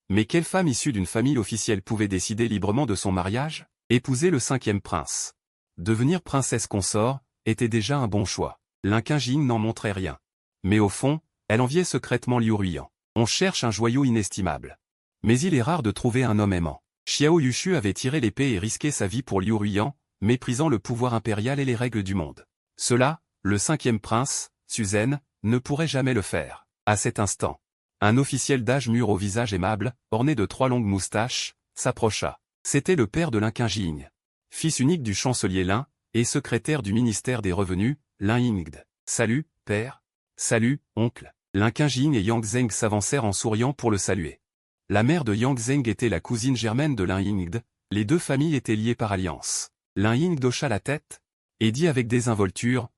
Mais quelle femme issue d'une famille officielle pouvait décider librement de son mariage? Épouser le 5e prince. Devenir princesse consort, était déjà un bon choix. Linqing Jin n'en montrait rien. Mais au fond, elle enviait secrètement Liu Ruiyan. On cherche un joyau inestimable. Mais il est rare de trouver un homme aimant. Xiao Yushu avait tiré l'épée et risqué sa vie pour Liu Ruiyan, méprisant le pouvoir impérial et les règles du monde. Cela, le 5e prince, Suzhen, ne pourrait jamais le faire. À cet instant, un officiel d'âge mûr au visage aimable, orné de 3 longues moustaches, s'approcha. C'était le père de Linqing Jin. Fils unique du chancelier Lin, et secrétaire du ministère des Revenus, Lin Yingde. Salut, père. Salut, oncle. Linqing Jin et Yang Zeng s'avancèrent en souriant pour le saluer. La mère de Yang Zeng était la cousine germaine de Lin Yingde, les deux familles étaient liées par alliance. Lin Yingde hocha la tête, et dit avec désinvolture,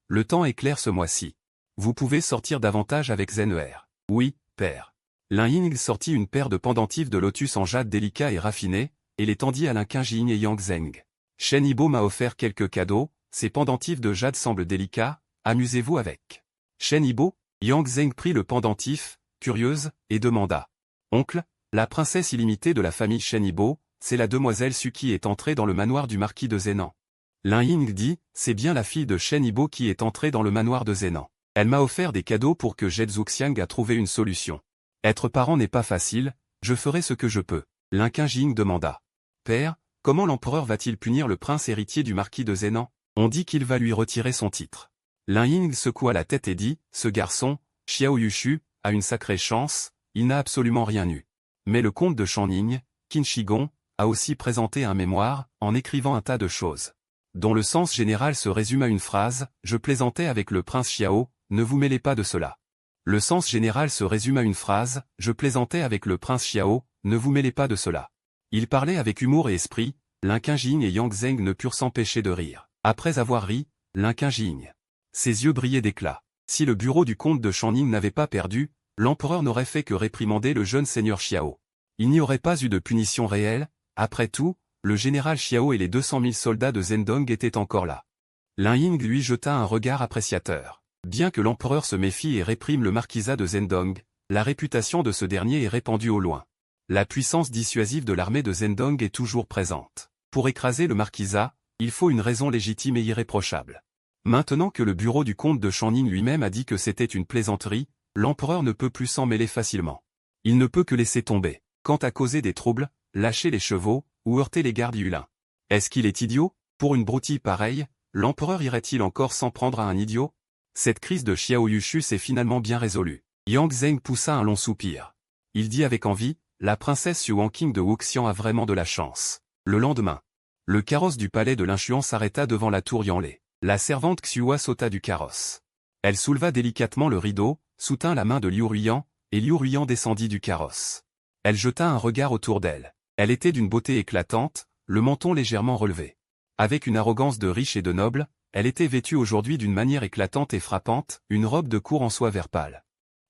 le temps est clair ce mois-ci. Vous pouvez sortir davantage avec Zener. Oui, père. Lin Yingde sortit une paire de pendentifs de lotus en jade délicat et raffiné, et les tendit à Linqing Jin et Yang Zeng. Shen Yibo m'a offert quelques cadeaux, ces pendentifs de jade semblent délicats, amusez-vous avec. Shen Yibo? Yang Zeng prit le pendentif, curieuse, et demanda. Oncle, la princesse illimitée de la famille Shen Yibo, c'est la demoiselle Su qui est entrée dans le manoir du marquis de Zhenan. Lin Yingde dit, c'est bien la fille de Shen Yibo qui est entrée dans le manoir de Zhenan. Elle m'a offert des cadeaux pour que Zhe Zuxiang a trouvé une solution. Être parent n'est pas facile, je ferai ce que je peux. Linqing Jin demanda. Père, comment l'empereur va-t-il punir le prince héritier du marquis de Zhenan? On dit qu'il va lui retirer son titre. Lin Yingde secoua la tête et dit, ce garçon, Xiao Yushu, a une sacrée chance, il n'a absolument rien eu. Mais le comte de Shanning, Qin Shi Gong, a aussi présenté un mémoire, en écrivant un tas de choses, dont le sens général se résume à une phrase, je plaisantais avec le prince Xiao, ne vous mêlez pas de cela. Le sens général se résume à une phrase, je plaisantais avec le prince Xiao, ne vous mêlez pas de cela. Il parlait avec humour et esprit, Linqing Jin et Yang Zeng ne purent s'empêcher de rire. Après avoir ri, Linqing Jin. Ses yeux brillaient d'éclat. Si le bureau du comte de Shanning n'avait pas perdu, l'empereur n'aurait fait que réprimander le jeune seigneur Xiao. Il n'y aurait pas eu de punition réelle, après tout, le général Xiao et les 200 000 soldats de Zhendong étaient encore là. Lin Ying lui jeta un regard appréciateur. Bien que l'empereur se méfie et réprime le marquisat de Zhendong, la réputation de ce dernier est répandue au loin. La puissance dissuasive de l'armée de Zhendong est toujours présente. Pour écraser le marquisat, il faut une raison légitime et irréprochable. Maintenant que le bureau du comte de Channing lui-même a dit que c'était une plaisanterie, l'empereur ne peut plus s'en mêler facilement. Il ne peut que laisser tomber. Quant à causer des troubles, lâcher les chevaux, ou heurter les gardes Yulin. Est-ce qu'il est idiot? Pour une broutille pareille, l'empereur irait-il encore s'en prendre à un idiot? Cette crise de Xiao Yushu s'est finalement bien résolue. Yang Zheng poussa un long soupir. Il dit avec envie, la princesse Yuan Qing de Wuxian a vraiment de la chance. Le lendemain, le carrosse du palais de l'Inchuan s'arrêta devant la tour Yanlei. La servante Xua sauta du carrosse. Elle souleva délicatement le rideau, soutint la main de Liu Ruiyan, et Liu Ruiyan descendit du carrosse. Elle jeta un regard autour d'elle. Elle était d'une beauté éclatante, le menton légèrement relevé. Avec une arrogance de riche et de noble, elle était vêtue aujourd'hui d'une manière éclatante et frappante, une robe de cour en soie vert pâle.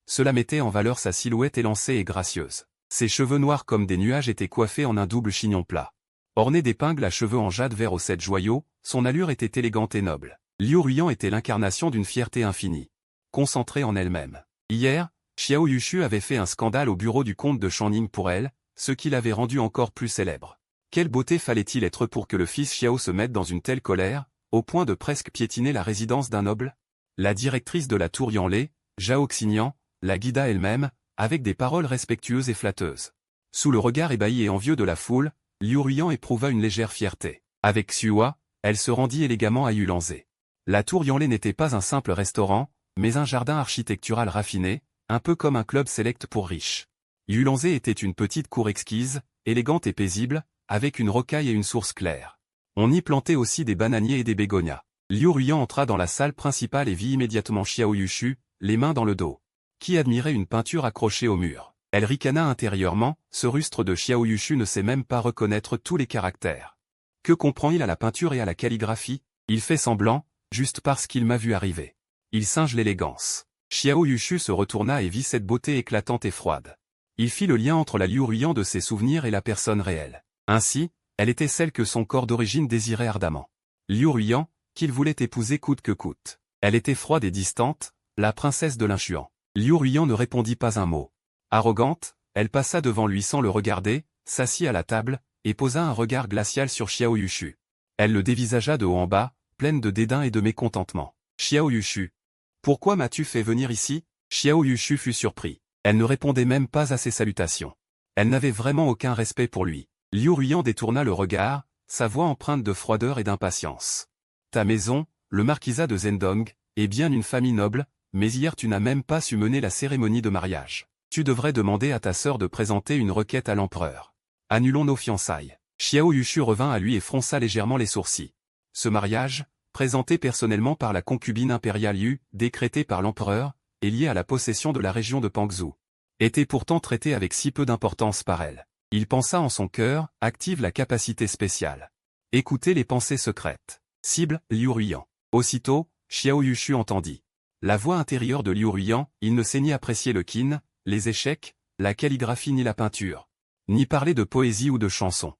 Cela mettait en valeur sa silhouette élancée et gracieuse. Ses cheveux noirs comme des nuages étaient coiffés en un double chignon plat. Orné d'épingles à cheveux en jade vert aux 7 joyaux, son allure était élégante et noble. Liu Ruiyan était l'incarnation d'une fierté infinie. Concentrée en elle-même. Hier, Xiao Yushu avait fait un scandale au bureau du comte de Channing pour elle, ce qui l'avait rendu encore plus célèbre. Quelle beauté fallait-il être pour que le fils Xiao se mette dans une telle colère, au point de presque piétiner la résidence d'un noble? La directrice de la tour Yanlei, Zhao Xinyan, la guida elle-même, avec des paroles respectueuses et flatteuses. Sous le regard ébahi et envieux de la foule, Liu Ruiyan éprouva une légère fierté. Avec Xua, elle se rendit élégamment à Yulanzé. La tour Yanlei n'était pas un simple restaurant, mais un jardin architectural raffiné, un peu comme un club select pour riches. Yulanzé était une petite cour exquise, élégante et paisible, avec une rocaille et une source claire. On y plantait aussi des bananiers et des bégonias. Liu Ruiyan entra dans la salle principale et vit immédiatement Xiao Yushu, les mains dans le dos, qui admirait une peinture accrochée au mur. Elle ricana intérieurement, ce rustre de Xiao Yushu ne sait même pas reconnaître tous les caractères. Que comprend-il à la peinture et à la calligraphie? Il fait semblant, juste parce qu'il m'a vu arriver. Il singe l'élégance. Xiao Yushu se retourna et vit cette beauté éclatante et froide. Il fit le lien entre la Liu Ruiyan de ses souvenirs et la personne réelle. Ainsi, elle était celle que son corps d'origine désirait ardemment. Liu Ruiyan, qu'il voulait épouser coûte que coûte. Elle était froide et distante, la princesse de l'Inchuan. Liu Ruiyan ne répondit pas un mot. Arrogante, elle passa devant lui sans le regarder, s'assit à la table, et posa un regard glacial sur Xiao Yushu. Elle le dévisagea de haut en bas, pleine de dédain et de mécontentement. Xiao Yushu. Pourquoi m'as-tu fait venir ici? Xiao Yushu fut surpris. Elle ne répondait même pas à ses salutations. Elle n'avait vraiment aucun respect pour lui. Liu Ruiyan détourna le regard, sa voix empreinte de froideur et d'impatience. Ta maison, le marquisat de Zhendong, est bien une famille noble, mais hier tu n'as même pas su mener la cérémonie de mariage. Tu devrais demander à ta sœur de présenter une requête à l'empereur. Annulons nos fiançailles. Xiao Yushu revint à lui et fronça légèrement les sourcils. Ce mariage, présenté personnellement par la concubine impériale Yu, décrété par l'empereur, et lié à la possession de la région de Pangzhou, était pourtant traité avec si peu d'importance par elle. Il pensa en son cœur, active la capacité spéciale. Écoutez les pensées secrètes. Cible, Liu Ruiyan. Aussitôt, Xiao Yushu entendit. La voix intérieure de Liu Ruiyan, il ne sait ni apprécier le qin, les échecs, la calligraphie ni la peinture. Ni parler de poésie ou de chanson.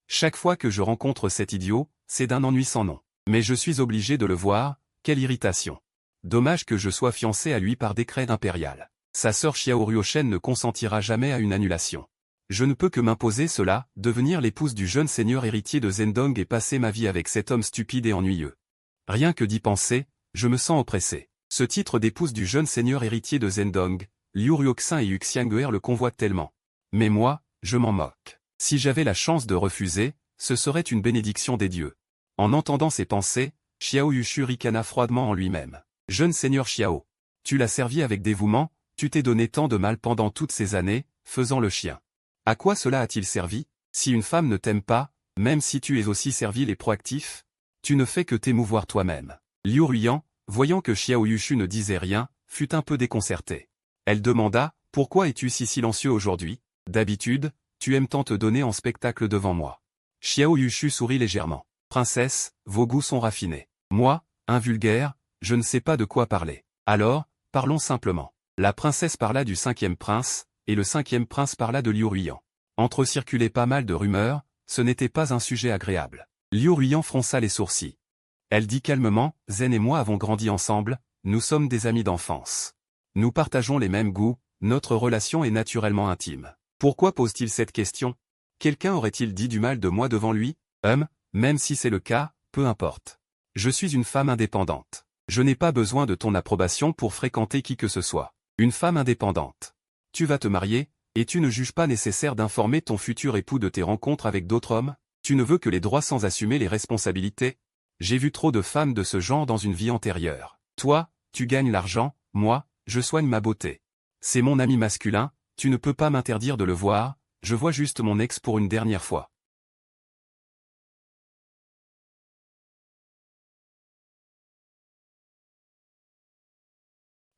Chaque fois que je rencontre cet idiot, c'est d'un ennui sans nom. Mais je suis obligé de le voir, quelle irritation. Dommage que je sois fiancé à lui par décret impérial. Sa sœur Xiao Ruoshen ne consentira jamais à une annulation. Je ne peux que m'imposer cela, devenir l'épouse du jeune seigneur héritier de Zhendong et passer ma vie avec cet homme stupide et ennuyeux. Rien que d'y penser, je me sens oppressé. Ce titre d'épouse du jeune seigneur héritier de Zhendong, Liu Ruoxin et Yu Xiang'er le convoitent tellement. Mais moi, je m'en moque. Si j'avais la chance de refuser, ce serait une bénédiction des dieux. En entendant ces pensées, Xiao Yushu ricana froidement en lui-même. Jeune seigneur Xiao, tu l'as servi avec dévouement, tu t'es donné tant de mal pendant toutes ces années, faisant le chien. À quoi cela a-t-il servi? Si une femme ne t'aime pas, même si tu es aussi servile et proactif, tu ne fais que t'émouvoir toi-même. Liu Ruiyan, voyant que Xiao Yushu ne disait rien, fut un peu déconcertée. Elle demanda, pourquoi es-tu si silencieux aujourd'hui? D'habitude, tu aimes tant te donner en spectacle devant moi. Xiao Yushu sourit légèrement. Princesse, vos goûts sont raffinés. Moi, un vulgaire, je ne sais pas de quoi parler. Alors, parlons simplement. La princesse parla du 5e prince, et le 5e prince parla de Liu Ruiyan. Entre circulait pas mal de rumeurs, ce n'était pas un sujet agréable. Liu Ruiyan fronça les sourcils. Elle dit calmement, Zen et moi avons grandi ensemble, nous sommes des amis d'enfance. Nous partageons les mêmes goûts, notre relation est naturellement intime. Pourquoi pose-t-il cette question? Quelqu'un aurait-il dit du mal de moi devant lui? Même si c'est le cas, peu importe. Je suis une femme indépendante. Je n'ai pas besoin de ton approbation pour fréquenter qui que ce soit. Une femme indépendante. Tu vas te marier, et tu ne juges pas nécessaire d'informer ton futur époux de tes rencontres avec d'autres hommes? Tu ne veux que les droits sans assumer les responsabilités? J'ai vu trop de femmes de ce genre dans une vie antérieure. Toi, tu gagnes l'argent, moi, je soigne ma beauté. C'est mon ami masculin, tu ne peux pas m'interdire de le voir, je vois juste mon ex pour une dernière fois.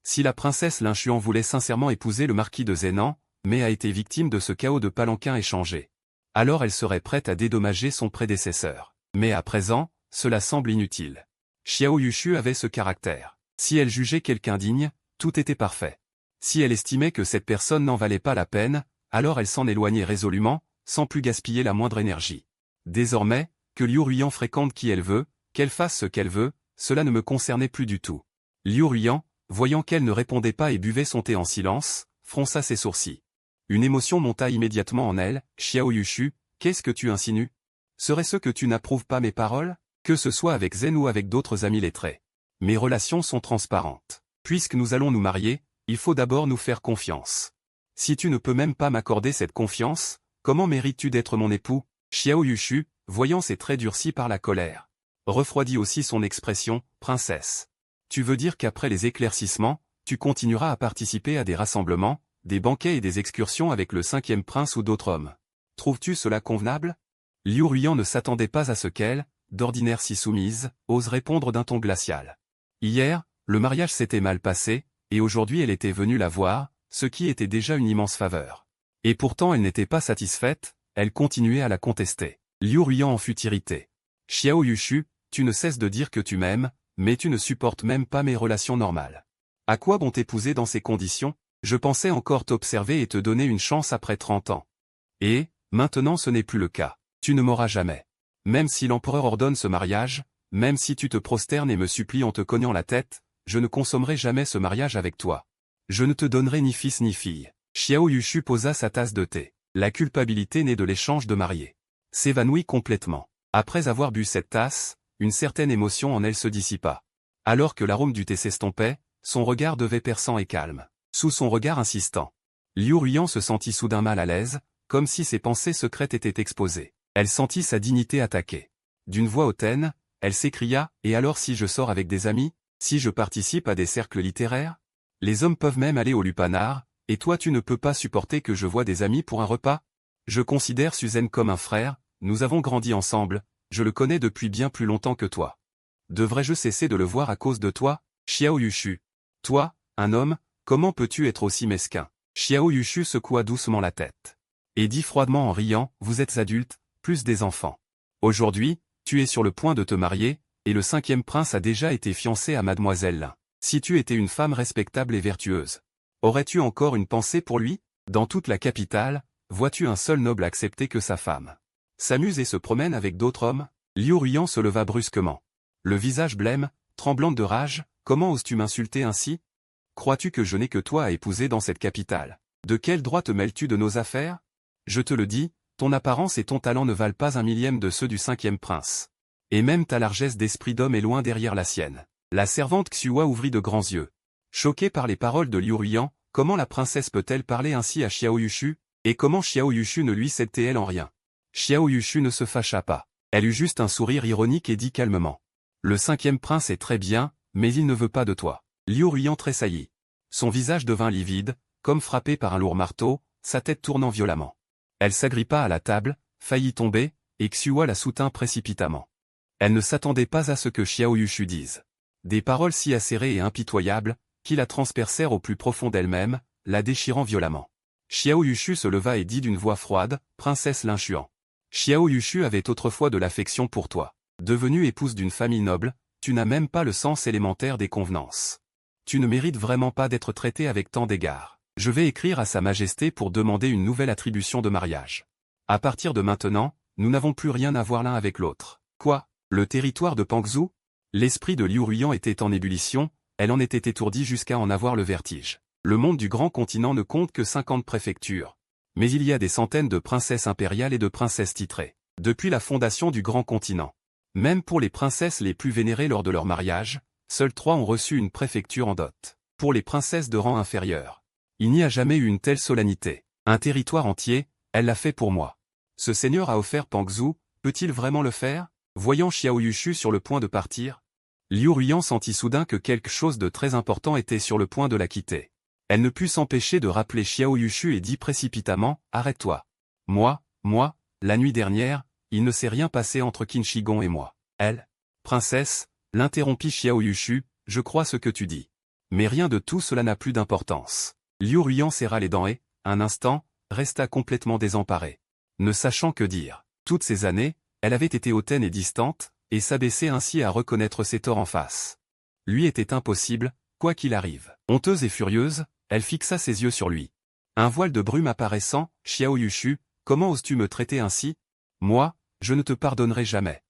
Si la princesse Linchuan voulait sincèrement épouser le marquis de Zhénan, mais a été victime de ce chaos de palanquin échangé, alors elle serait prête à dédommager son prédécesseur. Mais à présent, cela semble inutile. Xiao Yushu avait ce caractère. Si elle jugeait quelqu'un digne, tout était parfait. Si elle estimait que cette personne n'en valait pas la peine, alors elle s'en éloignait résolument, sans plus gaspiller la moindre énergie. Désormais, que Liu Ruyan fréquente qui elle veut, qu'elle fasse ce qu'elle veut, cela ne me concernait plus du tout. Liu Ruyan, voyant qu'elle ne répondait pas et buvait son thé en silence, fronça ses sourcils. Une émotion monta immédiatement en elle. Xiao Yushu, qu'est-ce que tu insinues? Serait-ce que tu n'approuves pas mes paroles? Que ce soit avec Zen ou avec d'autres amis lettrés. Mes relations sont transparentes. Puisque nous allons nous marier, il faut d'abord nous faire confiance. Si tu ne peux même pas m'accorder cette confiance, comment mérites-tu d'être mon époux? Xiao Yushu, voyant ses traits durcis par la colère, refroidit aussi son expression, princesse. Tu veux dire qu'après les éclaircissements, tu continueras à participer à des rassemblements, des banquets et des excursions avec le 5e prince ou d'autres hommes? Trouves-tu cela convenable? Liu Ruyan ne s'attendait pas à ce qu'elle, d'ordinaire si soumise, ose répondre d'un ton glacial. Hier, le mariage s'était mal passé, et aujourd'hui elle était venue la voir, ce qui était déjà une immense faveur. Et pourtant elle n'était pas satisfaite, elle continuait à la contester. Liu Ruyan en fut irrité. Xiao Yushu, tu ne cesses de dire que tu m'aimes, mais tu ne supportes même pas mes relations normales. À quoi bon t'épouser dans ces conditions? Je pensais encore t'observer et te donner une chance après 30 ans. Et, maintenant ce n'est plus le cas. Tu ne m'auras jamais. Même si l'empereur ordonne ce mariage, même si tu te prosternes et me supplies en te cognant la tête, je ne consommerai jamais ce mariage avec toi. Je ne te donnerai ni fils ni fille. Xiao Yushu posa sa tasse de thé. La culpabilité née de l'échange de mariés s'évanouit complètement. Après avoir bu cette tasse, une certaine émotion en elle se dissipa. Alors que l'arôme du thé s'estompait, son regard devait perçant et calme. Sous son regard insistant, Liu Ruyan se sentit soudain mal à l'aise, comme si ses pensées secrètes étaient exposées. Elle sentit sa dignité attaquée. D'une voix hautaine, elle s'écria, « Et alors si je sors avec des amis? Si je participe à des cercles littéraires? Les hommes peuvent même aller au lupanar, et toi tu ne peux pas supporter que je voie des amis pour un repas? Je considère Suzanne comme un frère, nous avons grandi ensemble, je le connais depuis bien plus longtemps que toi. Devrais-je cesser de le voir à cause de toi? Xiao Yushu. Toi, un homme, comment peux-tu être aussi mesquin? Xiao Yushu secoua doucement la tête. Et dit froidement en riant, vous êtes adulte, plus des enfants. Aujourd'hui, tu es sur le point de te marier, et le 5e prince a déjà été fiancé à mademoiselle Lin. Si tu étais une femme respectable et vertueuse, aurais-tu encore une pensée pour lui? Dans toute la capitale, vois-tu un seul noble accepter que sa femme s'amuse et se promène avec d'autres hommes? Liu Ruyan se leva brusquement. Le visage blême, tremblante de rage, comment oses-tu m'insulter ainsi? Crois-tu que je n'ai que toi à épouser dans cette capitale? De quel droit te mêles-tu de nos affaires? Je te le dis, ton apparence et ton talent ne valent pas un millième de ceux du 5e prince. Et même ta largesse d'esprit d'homme est loin derrière la sienne. La servante Xua ouvrit de grands yeux. Choquée par les paroles de Liu Ruyan, comment la princesse peut-elle parler ainsi à Xiao Yushu? Et comment Xiao Yushu ne lui cède-t-elle en rien? Xiao Yushu ne se fâcha pas. Elle eut juste un sourire ironique et dit calmement. Le 5e prince est très bien, mais il ne veut pas de toi. Liu Ruyan tressaillit. Son visage devint livide, comme frappé par un lourd marteau, sa tête tournant violemment. Elle s'agrippa à la table, faillit tomber, et Xua la soutint précipitamment. Elle ne s'attendait pas à ce que Xiao Yushu dise. Des paroles si acérées et impitoyables, qui la transpercèrent au plus profond d'elle-même, la déchirant violemment. Xiao Yushu se leva et dit d'une voix froide, « Princesse Linchuan. Xiao Yushu avait autrefois de l'affection pour toi. Devenue épouse d'une famille noble, tu n'as même pas le sens élémentaire des convenances. Tu ne mérites vraiment pas d'être traité avec tant d'égards. Je vais écrire à Sa Majesté pour demander une nouvelle attribution de mariage. À partir de maintenant, nous n'avons plus rien à voir l'un avec l'autre. Quoi? Le territoire de Pangzhou? L'esprit de Liu Ruyan était en ébullition, elle en était étourdie jusqu'à en avoir le vertige. Le monde du grand continent ne compte que 50 préfectures. Mais il y a des centaines de princesses impériales et de princesses titrées. Depuis la fondation du grand continent. Même pour les princesses les plus vénérées lors de leur mariage, Seuls 3 ont reçu une préfecture en dot. Pour les princesses de rang inférieur. Il n'y a jamais eu une telle solennité. Un territoire entier, elle l'a fait pour moi. Ce seigneur a offert Pangzhou, peut-il vraiment le faire? Voyant Xiao Yushu sur le point de partir, Liu Ruian sentit soudain que quelque chose de très important était sur le point de la quitter. Elle ne put s'empêcher de rappeler Xiao Yushu et dit précipitamment, « Arrête-toi. Moi, la nuit dernière, il ne s'est rien passé entre Qin Shi Gong et moi. » Elle, princesse, l'interrompit Xiao Yushu, « Je crois ce que tu dis. Mais rien de tout cela n'a plus d'importance. » Liu Ruian serra les dents et, un instant, resta complètement désemparé. Ne sachant que dire. Toutes ces années, elle avait été hautaine et distante, et s'abaissait ainsi à reconnaître ses torts en face. Lui était impossible, quoi qu'il arrive. Honteuse et furieuse, elle fixa ses yeux sur lui. Un voile de brume apparaissant, Xiao Yushu, comment oses-tu me traiter ainsi? Moi, je ne te pardonnerai jamais.